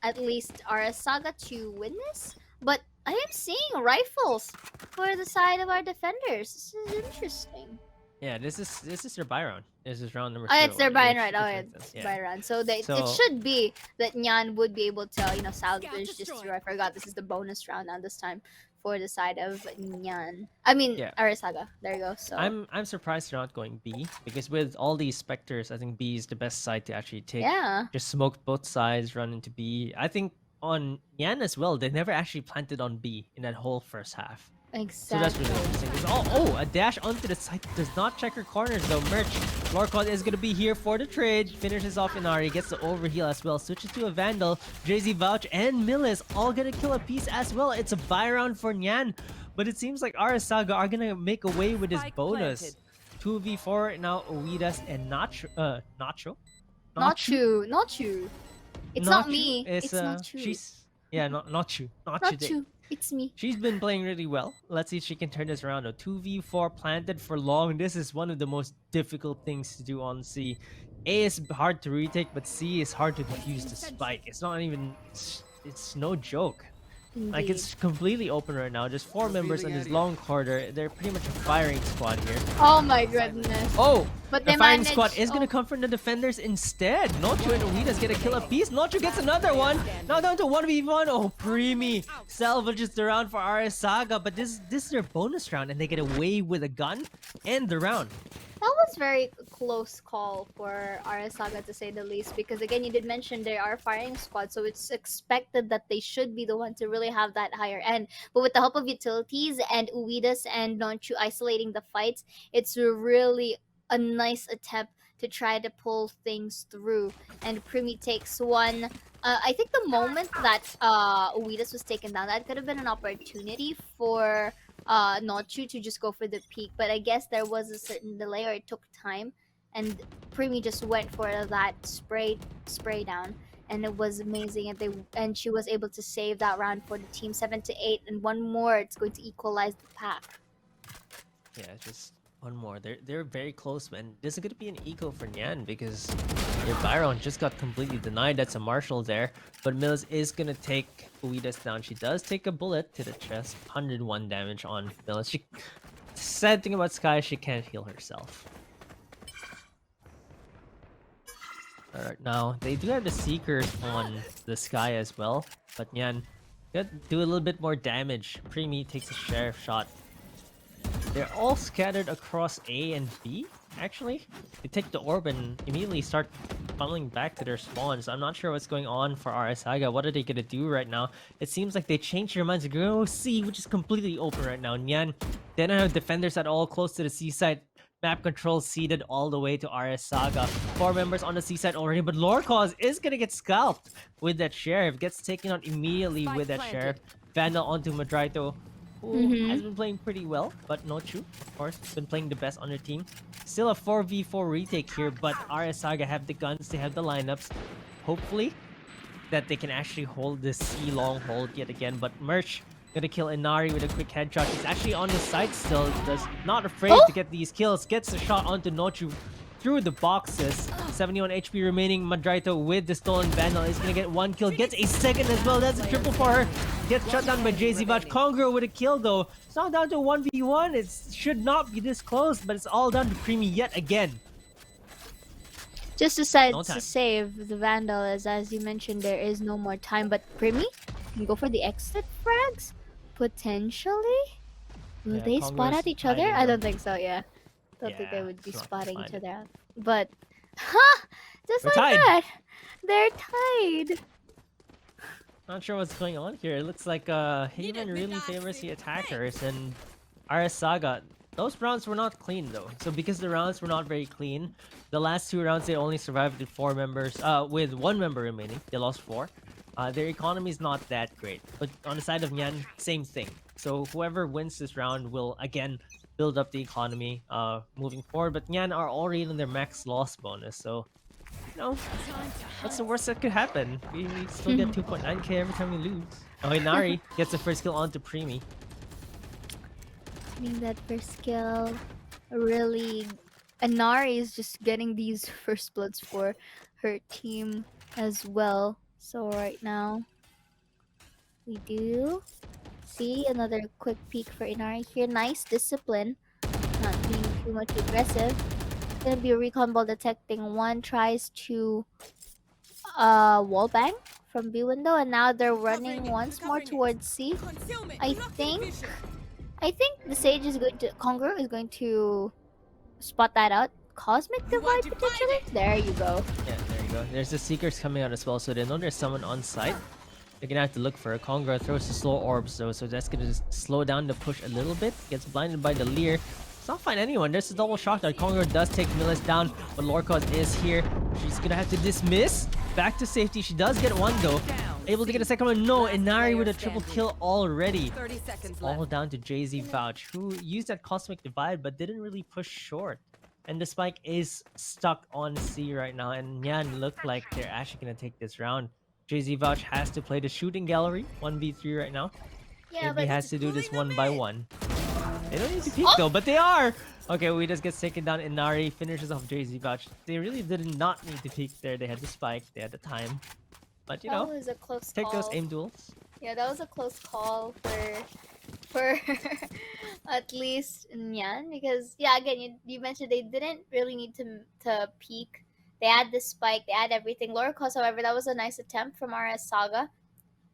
at least Arasaga to win this. But I am seeing rifles for the side of our defenders. This is interesting. Yeah, this is their buy round. This is round number 2. Oh, it's their buy which- right. Oh, which makes it's sense, buy round. So it So- should be that Nyan would be able to, salvage this destroyed. through. I forgot this is the bonus round now this time for the side of Nyan. I mean, Yeah. Arasaga. There you go. So I'm surprised they're not going B, because with all these specters, I think B is the best side to actually take. yeah, Just smoke both sides, run into B. I think on Yan as well, they never actually planted on B in that whole first half. So that's exactly. really interesting. Oh, a dash onto the side does not check her corners though. Merch, Lorcon is gonna be here for the trade. Finishes off Inari, gets the overheal as well. Switches to a Vandal. Jay-Z, Vouch, and Millis all gonna kill a piece as well. It's a buy round for Nyan, but it seems like Arasaga are gonna make away with this Spike bonus. planted. 2v4 now. Oidas and Nacho. Not you. Not you. It's not me. It's not you. She's not you. Not you. It's me. She's been playing really well. Let's see if she can turn this around. A 2v4 planted for long. This is one of the most difficult things to do on C. A is hard to retake, but C is hard to defuse the spike. It's not even... It's no joke. Like, Indeed. it's completely open right now. Just 4 members on this long corridor. They're pretty much a firing squad here. Oh my goodness. Oh! But The they firing managed. squad is oh, gonna come from the defenders instead. Nocho and Oidas get a kill apiece. Nocho gets another one. Now down to 1v1. Oh, Preemy salvages the round for Arasaga. But this is their bonus round, and they get away with a gun and the round. That was very close call for Arasaga, to say the least, because again, you did mention they are firing squad, so it's expected that they should be the one to really have that higher end. But with the help of utilities and Uidas and Nonchu isolating the fights, it's really a nice attempt to try to pull things through. And Primi takes one. I think the moment that Uidas was taken down, that could have been an opportunity for Notchu to just go for the peak, but I guess there was a certain delay, or it took time, and Primi just went for that spray down, and it was amazing. And she was able to save that round for the team. 7-8, and one more, it's going to equalize the pack. Yeah, just one more. They're very close, man. This is gonna be an eco for Nyan because their Byron just got completely denied. That's a Marshall there, but Mills is gonna take Uidas down. She does take a bullet to the chest. 101 damage on Mills. Sad thing about Sky, she can't heal herself. Alright, now they do have the Seekers on the Sky as well, but Nyan got do a little bit more damage. Preemy takes a Sheriff shot. They're all scattered across A and B, actually. They take the orb and immediately start funneling back to their spawns. I'm not sure what's going on for Arasaga. What are they gonna do right now? It seems like they changed their minds to go C, which is completely open right now. Nyan, they don't have defenders at all close to the C side. Map control seeded all the way to Arasaga. 4 members on the C side already, but Lorcause is gonna get scalped with that Sheriff. Gets taken out immediately with that Sheriff. Vandal onto Madraito, who has been playing pretty well, but Nochu, of course, been playing the best on their team. Still a 4v4 retake here, but Arasaga have the guns, they have the lineups. Hopefully, that they can actually hold this C long hold yet again, but Merch gonna kill Inari with a quick headshot. He's actually on the side still, not afraid to get these kills. Gets a shot onto Nochu through the boxes. 71 HP remaining. Madraito with the stolen Vandal is gonna get 1 kill. Gets a second as well. That's a triple for her. Gets shut down by Jay-Z, but Kongro with a kill though. It's not down to 1v1. It should not be this close, but it's all down to Preemy yet again. Just decides No to time. save the Vandal, as you mentioned, there is no more time. But Primi can go for the exit frags? Potentially? Will Yeah, they spot Congo's at each other? hiding I them. don't think so, yeah. Don't think they Yeah, would be it's not spotting each defined. other out. But, ha! Just We're like tied. that! They're tied! Not sure what's going on here. It looks like Haven really favors the attackers, and Arasaga. Those rounds were not clean though. So because the rounds were not very clean, the last 2 rounds they only survived with 4 members. With 1 member remaining, they lost 4. Their economy is not that great. But on the side of Nyan, same thing. So whoever wins this round will again build up the economy moving forward. But Nyan are already in their max loss bonus, so you know what's the worst that could happen? We still get 2.9k every time we lose. Oh, Inari gets the first kill onto Preemy. I mean, that first skill really. Anari is just getting these first bloods for her team as well. So right now, we do see another quick peek for Inari here. Nice discipline, not being too much aggressive. Gonna be a recon ball detecting one, tries to wall bang from B window, and now they're running once more towards C. I think the Sage is going to Conqueror is going to spot that out. Cosmic Divide potentially? There you go. Yeah, there you go. There's the Seekers coming out as well, so they know there's someone on site. They're gonna have to look for a Conga. Throws the slow orbs though, so that's gonna just slow down the push a little bit. Gets blinded by the Leer. It's not find anyone. There's a double shock dart. Conga does take Millis down, but Lorcos is here. She's gonna have to dismiss. Back to safety. She does get one though. Able to get a second one. No, Inari with a triple kill already. 30 seconds All left. down to JZ Vouch, who used that Cosmic Divide but didn't really push short. And the spike is stuck on C right now, and Nyan look like they're actually gonna take this round. JZ Vouch has to play the shooting gallery, 1v3 right now. Yeah, Maybe but has to do this one by one. They don't need to peek Oh! though, but they are! Okay, we just gets taken down. Inari finishes off JZ Vouch. They really did not need to peek there. They had the spike, they had the time. But you that know, was a close take call. those aim duels. Yeah, that was a close call for at least Nyan, because yeah, again, you mentioned they didn't really need to peek. They had the spike, they had everything. Laura Cos, however, that was a nice attempt from RS Saga,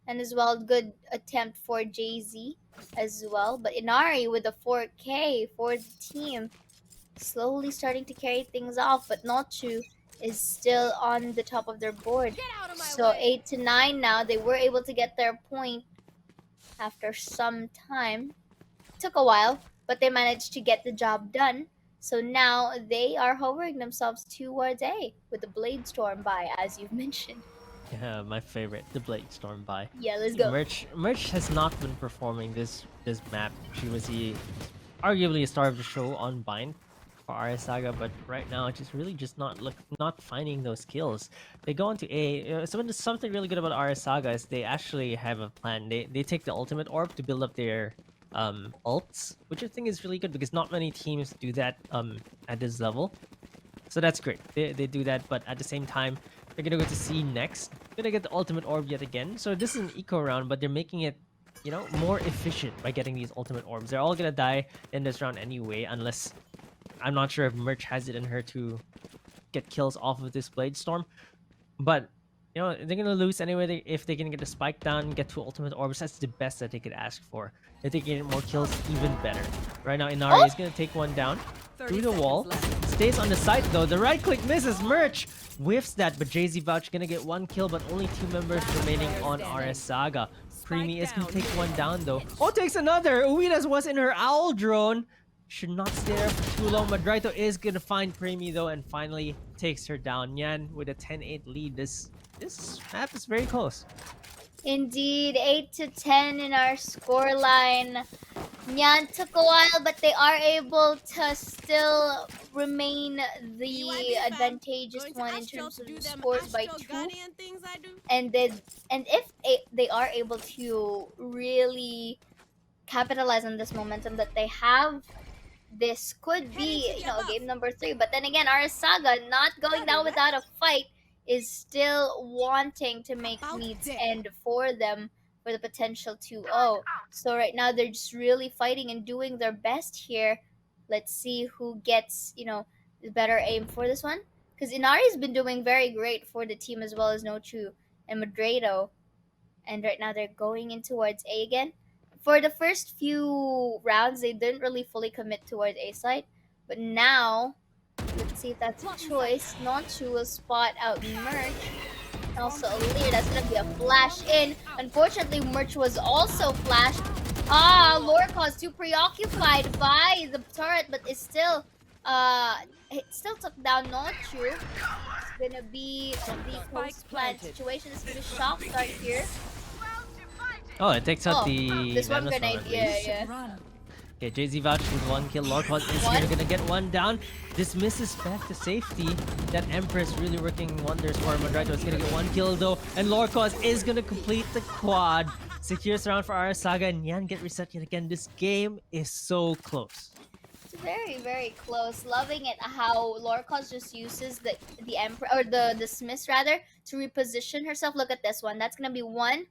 and as well good attempt for JZ as well. But Inari with the 4K for the team, slowly starting to carry things off, but Nochu is still on the top of their board. So 8 to 9 now. They were able to get their point after some time. Took a while, but they managed to get the job done. So now they are hovering themselves towards A with the Blade Storm by, as you've mentioned. Yeah, my favorite, the Blade Storm by. Yeah, let's go. Merch has not been performing this map. She was arguably a star of the show on Bind for RS Saga, but right now it's just really just not finding those kills. They go into A. Something really good about RS Saga is they actually have a plan. They take the ultimate orb to build up their ults, which I think is really good because not many teams do that at this level. So that's great. They do that, but at the same time, they're gonna go to C next. Gonna get the ultimate orb yet again. So this is an eco round, but they're making it, you know, more efficient by getting these ultimate orbs. They're all gonna die in this round anyway, unless I'm not sure if Merch has it in her to get kills off of this Blade Storm. But you know, they're gonna lose anyway. If they can get the spike down, get 2 ultimate orbs, that's the best that they could ask for. If they can get more kills, even better. Right now, Inari is gonna take one down through the wall. Stays on the side though. The right click misses. Merch whiffs that, but JZ Vouch gonna get 1 kill, but only 2 members remaining on RS Saga. Preemy is gonna take 1 down though. Oh, takes another. Uidas was in her owl drone. Should not stay there for too long, but Raito is gonna find Preemy though and finally takes her down. Nyan with a 10-8 lead. This map is very close. Indeed, 8 to 10 in our scoreline. Nyan took a while, but they are able to still remain the advantageous one in terms of scores by 2. And if they are able to really capitalize on this momentum that they have, this could be, you know, game number 3. But then again, RS Saga not going down without a fight is still wanting to make needs end for them for the potential 2-0. So right now they're just really fighting and doing their best here. Let's see who gets, you know, the better aim for this one. Because Inari's been doing very great for the team as well as Nochu and Madrado. And right now they're going in towards A again. For the first few rounds, they didn't really fully commit towards A side. But now, let's see if that's a choice. Nonchu will spot out Merch. And also Alir, that's gonna be a flash in. Unfortunately, Merch was also flashed. Lorca's too preoccupied by the turret, but it still took down Nonchu. It's gonna be the post-plant situation. It's gonna be shock start here. Oh, it takes out the this one Madness grenade, one at least. yeah. Okay, JZ Vouch with 1 kill. Lorcos is here, gonna get 1 down. Dismisses back to safety. That Empress really working wonders for him. Madraito is gonna get 1 kill though. And Lorcos is gonna complete the quad. Secures round for our Saga and Nyan get reset yet again. This game is so close. It's very, very close. Loving it how Lorcos just uses the Emperor or the Smith rather to reposition herself. Look at this one. That's gonna be one.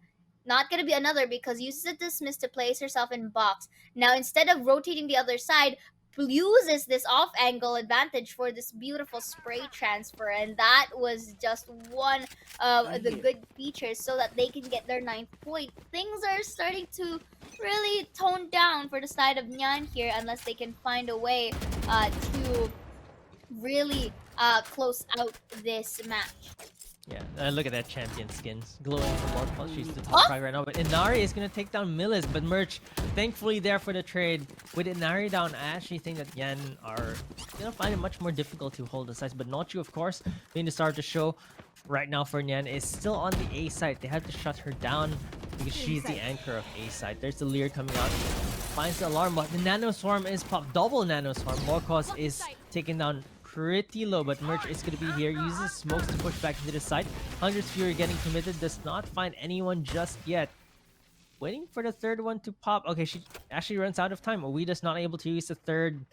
Not gonna be another because uses the dismiss to place herself in box. Now instead of rotating the other side, uses this off angle advantage for this beautiful spray transfer, and that was just one of the good features so that they can get their 9th point. Things are starting to really tone down for the side of Nyan here unless they can find a way to really close out this match. Yeah, look at that champion skins. Glowing from Lorcos. She's the top frag right now. But Inari is going to take down Millis. But Merch, thankfully there for the trade. With Inari down, I actually think that Yan are going to find it much more difficult to hold the sides. But Nochu, of course, being the star of the show right now for Nyan, is still on the A side. They have to shut her down because she's the anchor of A side. There's the Leer coming out. Finds the alarm bot. The Nano Swarm is popped. Double Nano Swarm. Lorcos is taken down pretty low, but Merch is going to be here. Uses smokes to push back into the side. Hunter's Fury getting committed. Does not find anyone just yet. Waiting for the third one to pop. Okay, she actually runs out of time. Owida's not able to use the third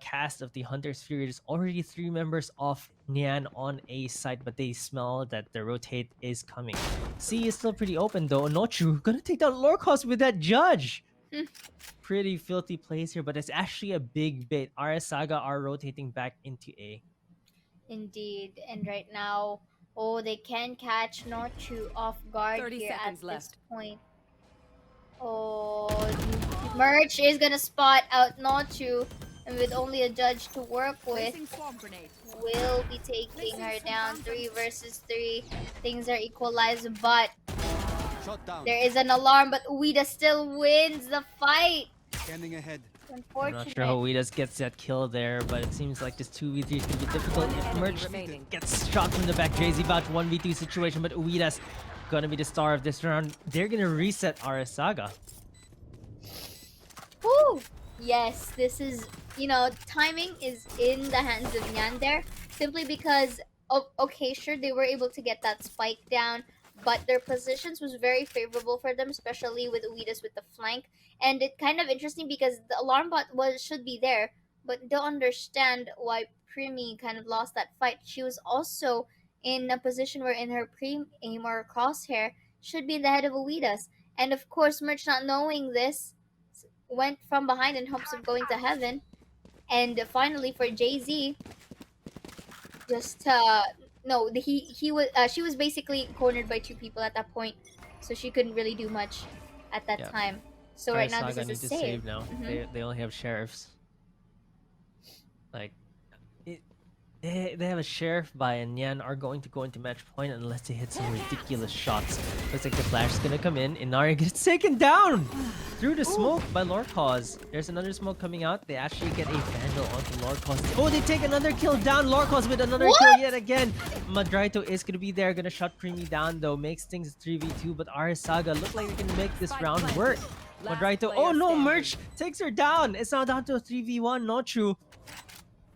cast of the Hunter's Fury. There's already 3 members of Nyan on A side, but they smell that the rotate is coming. C is still pretty open though. Nochu gonna take down Lorcos with that judge. Pretty filthy plays here, but it's actually a big bait. RS Saga are rotating back into A. Indeed, and right now, they can catch Nochu off guard 30 here at seconds this left. point. Merch is gonna spot out Nochu, and with only a judge to work with, Placing swarm grenade. will be taking her down. 3 versus 3. Things are equalized, but Shot down. there is an alarm, but Ueda still wins the fight. Scanning ahead. I'm Unfortunate. not sure how Uidas gets that kill there, but it seems like this 2v3 is going to be difficult. If Merch remaining. gets shot from the back, JZ Vouch 1v2 situation, but Uidas gonna be the star of this round. They're gonna reset RS Saga. Woo! Yes, this is, timing is in the hands of Nyan there, simply because, okay, sure, they were able to get that spike down, but their positions was very favorable for them, especially with Uidas with the flank. And it's kind of interesting because the alarm bot should be there, but don't understand why Primi kind of lost that fight. She was also in a position where in her pre-aim or crosshair should be in the head of Uidas. And of course, Merch not knowing this, went from behind in hopes of going to heaven. And finally for Jay-Z, just no, she was basically cornered by 2 people at that point, so she couldn't really do much at that Yeah. time. So RS right now Saga this need is to a save. now. Mhm. They only have sheriffs. Like, they have a sheriff by, and Nyan are going to go into match point unless they hit some ridiculous shots. Looks like the flash is gonna come in. Inari gets taken down through the smoke by Lorcos. There's another smoke coming out. They actually get a vandal onto Lorcos. Oh, they take another kill down. Lorcos with another kill yet again. Madraito is gonna be there, gonna shut Primi down though. Makes things 3v2, but RS Saga look like they can make this round work. Madraito, oh no, Merch takes her down. It's now down to a 3v1. Not true.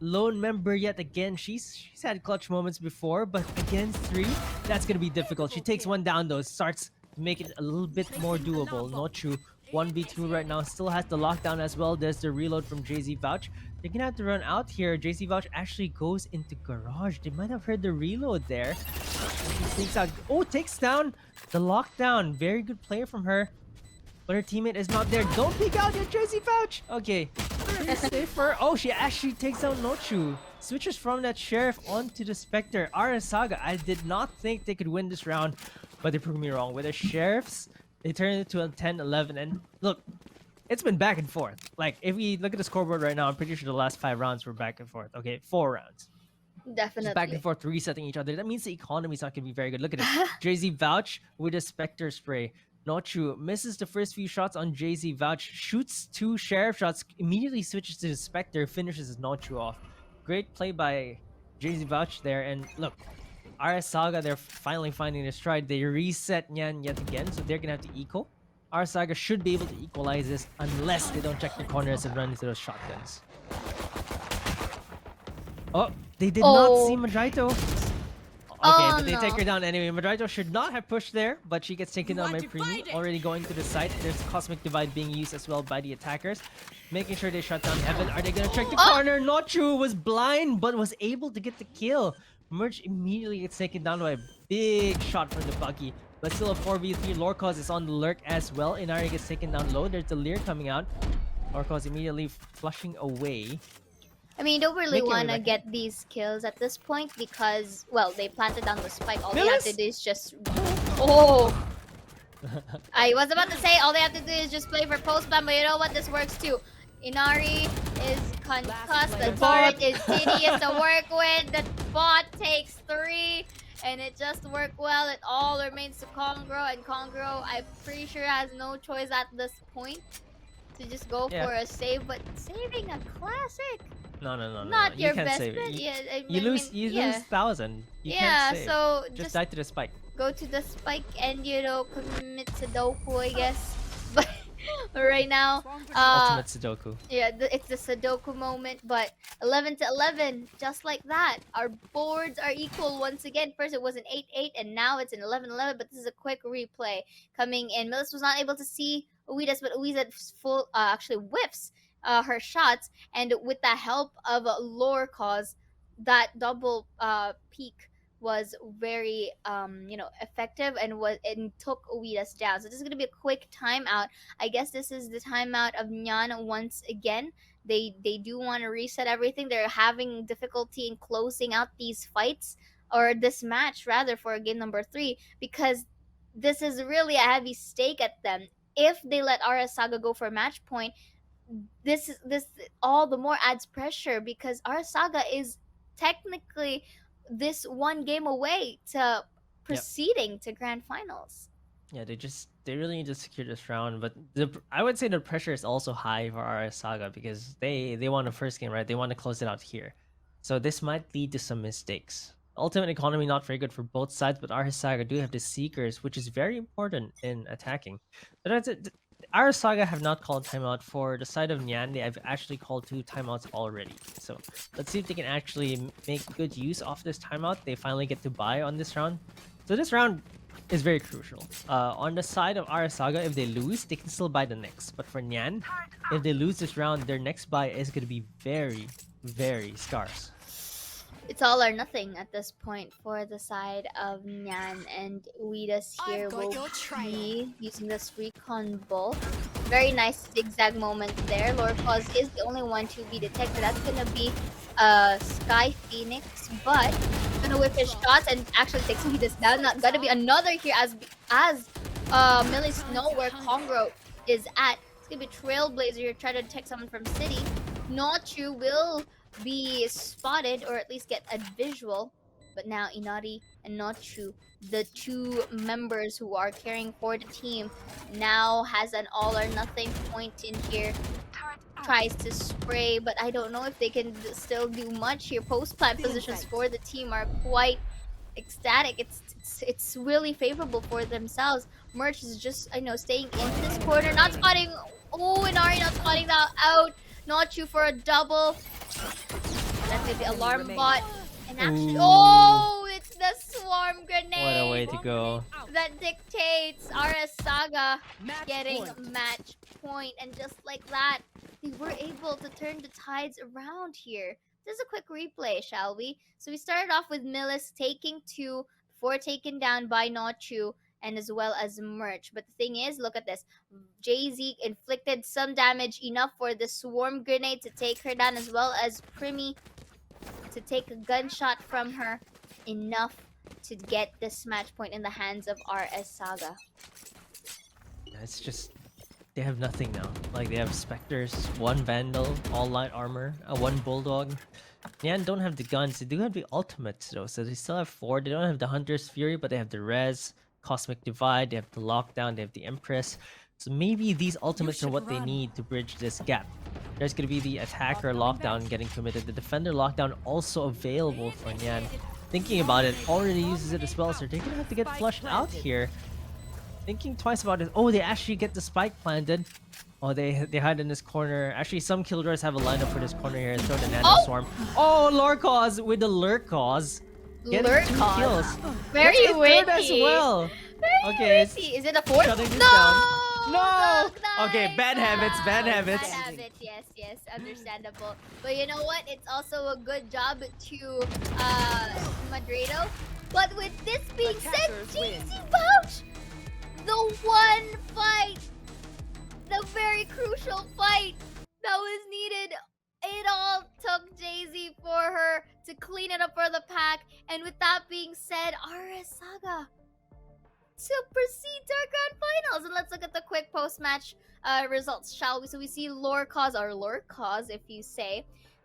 Lone member yet again. She's had clutch moments before, but against 3, that's gonna be difficult. She takes one down though, starts to make it a little bit more doable. Not true. 1v2 right now, still has the lockdown as well. There's the reload from JZ Vouch. They're gonna have to run out here. JZ Vouch actually goes into garage. They might have heard the reload there. She sneaks out. Oh, takes down the lockdown. Very good play from her. But her teammate is not there. Don't peek out yet, JZ Vouch. Okay. Safer. Oh, she actually takes out Nochu. Switches from that sheriff onto the Spectre. RS Saga, I did not think they could win this round, but they proved me wrong. With the sheriffs, they turned it to a 10-11. And look, it's been back and forth. Like, if we look at the scoreboard right now, I'm pretty sure the last 5 rounds were back and forth. Okay, 4 rounds. Definitely. Just back and forth, resetting each other. That means the economy's not going to be very good. Look at it. JZ Vouch with a Spectre spray. Not true. Misses the first few shots on JZ Vouch. Shoots 2 sheriff shots. Immediately switches to the Spectre. Finishes his not true off. Great play by JZ Vouch there. And look, RS Saga, they're finally finding their stride. They reset Nyan yet again. So they're going to have to eco. our Saga should be able to equalize this unless they don't check the corners and run into those shotguns. Oh, they did not see Oh. Madraito. Okay, Oh, but they take no. her down anyway. Madraito should not have pushed there, but she gets taken down by Primi. Already going to the site. There's Cosmic Divide being used as well by the attackers. Making sure they shut down Heaven. Are they going to check the corner? Not true. Was blind, but was able to get the kill. Merch immediately gets taken down by a big shot from the Bucky. But still a 4v3. Lorcos is on the lurk as well. Inari gets taken down low. There's the Leer coming out. Lorcos immediately flushing away. I mean, you don't really Make your way want to back. get these kills at this point because, well, they planted down the spike. All they have to do is just... Oh! I was about to say, all they have to do is just play for post-ban, but you know what? This works too. Inari is concussed. The bot. turret is tedious to work with. The bot takes 3. And it just worked well. It all remains to Kongro. And Kongro, I'm pretty sure, has no choice at this point to just go Yeah. for a save. But saving a classic... No. Not You your can't best save bet. it. Yeah, You lose 1,000. You can't save. so Just die to the spike. go to the spike and commit Sudoku, I guess. But right now, Ultimate Sudoku. yeah, it's the Sudoku moment. But 11 to 11, just like that, our boards are equal once again. First it was an 8-8, and now it's an 11-11. But this is a quick replay coming in. Melis was not able to see Uidas, but Uidas full actually whiffs her shots, and with the help of Lorcos, that double peak was very effective and took Uidas down. So this is gonna be a quick timeout. I guess this is the timeout of Nyan once again. They do want to reset everything. They're having difficulty in closing out these fights, or this match rather, for game number 3, because this is really a heavy stake at them. If they let RS Saga go for match point, this all the more adds pressure, because our Saga is technically this one game away to proceeding to grand finals. Yeah, they really need to secure this round, but I would say the pressure is also high for RS Saga because they won the first game, right? They want to close it out here. So this might lead to some mistakes. Ultimate economy not very good for both sides, but RS Saga do have the Seekers, which is very important in attacking. But that's it. RS Saga have not called timeout. For the side of Nyan, they have actually called 2 timeouts already. So let's see if they can actually make good use of this timeout. They finally get to buy on this round. So this round is very crucial. On the side of RS Saga, if they lose, they can still buy the next. But for Nyan, if they lose this round, their next buy is going to be very, very scarce. It's all or nothing at this point for the side of Nyan, and Uidas here will be using this recon bolt. Very nice zigzag moment there. Lorcos is the only one to be detected. That's gonna be Sky Phoenix, but gonna whip his shots and actually takes Uidas down. Not gonna be another here as Millie know where Kongro is at. It's gonna be Trailblazer here trying to detect someone from City. Nochu will be spotted, or at least get a visual, but now Inari and Nochu, the 2 members who are carrying for the team, now has an all or nothing point in here. Tries to spray, but I don't know if they can still do much here. Post plant positions for the team are quite ecstatic. It's really favorable for themselves. Merch is just staying in this corner, not spotting. Oh, Inari not spotting that out. Nochu for a double. That's gonna be alarm bot. And actually, it's the swarm grenade. What a way to go. That dictates RS Saga getting match point. And just like that, they were able to turn the tides around here. This is a quick replay, shall we? So we started off with Millis taking 2 before taken down by Nochu, and as well as Merch. But the thing is, look at this. Jay-Z inflicted some damage, enough for the swarm grenade to take her down, as well as Primi to take a gunshot from her, enough to get this match point in the hands of RS Saga. Yeah, it's just they have nothing now. Like, they have Spectres, 1 Vandal, all light armor, 1 Bulldog. Nyan don't have the guns. They do have the ultimates though, so they still have 4. They don't have the Hunter's Fury, but they have the Res, Cosmic Divide, they have the Lockdown, they have the Empress. So maybe these ultimates are what they need to bridge this gap. There's going to be the Attacker Lockdown getting committed. The Defender Lockdown also available for Nyan. Thinking about it, already uses it as well, so they're going to have to get flushed out here. thinking twice about it. Oh, they actually get the spike planted. Oh, they hide in this corner. Actually, some killjoys have a lineup for this corner here and throw the nano Oh! swarm. Oh, Lorcos with the Lurkos. Getting Lurk 2 cause. kills. Very That's a third as witty. well. Very Okay, it's witty. Is it a fourth? shutting this No! down. No! Doug, Okay, bad habits, bad nice. habits. Bad habits, yes, understandable. But you know what? It's also a good job to Madrido. But with this being said, GC Pouch, the one fight, the very crucial fight that was needed. It all took Jay-Z for her to clean it up for the pack. And with that being said, RS Saga to proceed to our grand finals. And let's look at the quick post-match results, shall we? So we see Lorcos, or Lorcos, if you say.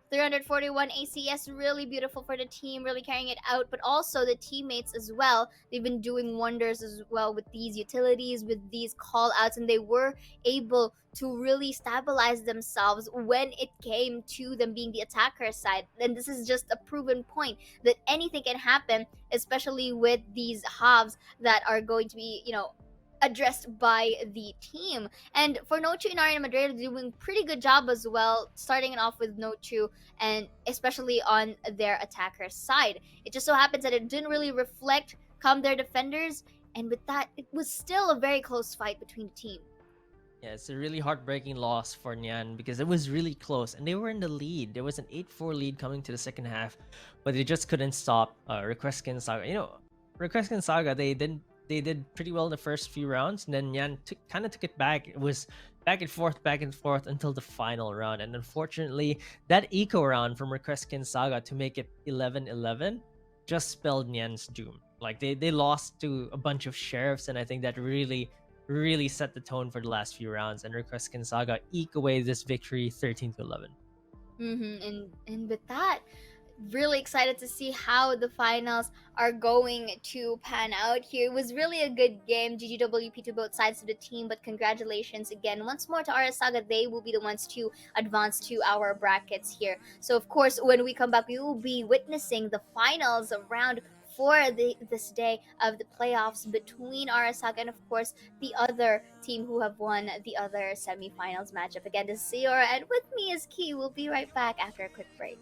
341 ACS, really beautiful for the team, really carrying it out, but also the teammates as well. They've been doing wonders as well with these utilities, with these call-outs, and they were able to really stabilize themselves when it came to them being the attacker side. And this is just a proven point that anything can happen, especially with these halves that are going to be, addressed by the team. And for Nochu and Arena Madrid doing pretty good job as well, starting it off with Nochu, and especially on their attacker side. It just so happens that it didn't really reflect come their defenders, and with that, it was still a very close fight between the team. Yeah, it's a really heartbreaking loss for Nyan because it was really close and they were in the lead. There was an 8-4 lead coming to the second half, but they just couldn't stop Request Skin Saga. Request Skin Saga, they did pretty well in the first few rounds, and then Nyan kind of took it back. It was back and forth until the final round. And unfortunately, that eco round from Request Skin Saga to make it 11-11 just spelled Nyan's doom. Like they lost to a bunch of sheriffs, and I think that really set the tone for the last few rounds. And Request Skin Saga eke away this victory 13-11. And with that, really excited to see how the finals are going to pan out here. It was really a good game. GGWP to both sides of the team, but congratulations again once more to RS Saga. They will be the ones to advance to our brackets here. So of course, when we come back, we will be witnessing the finals round for this day of the playoffs between RS Saga and of course the other team who have won the other semifinals matchup. Again, this is Seora, and with me is Key. We'll be right back after a quick break.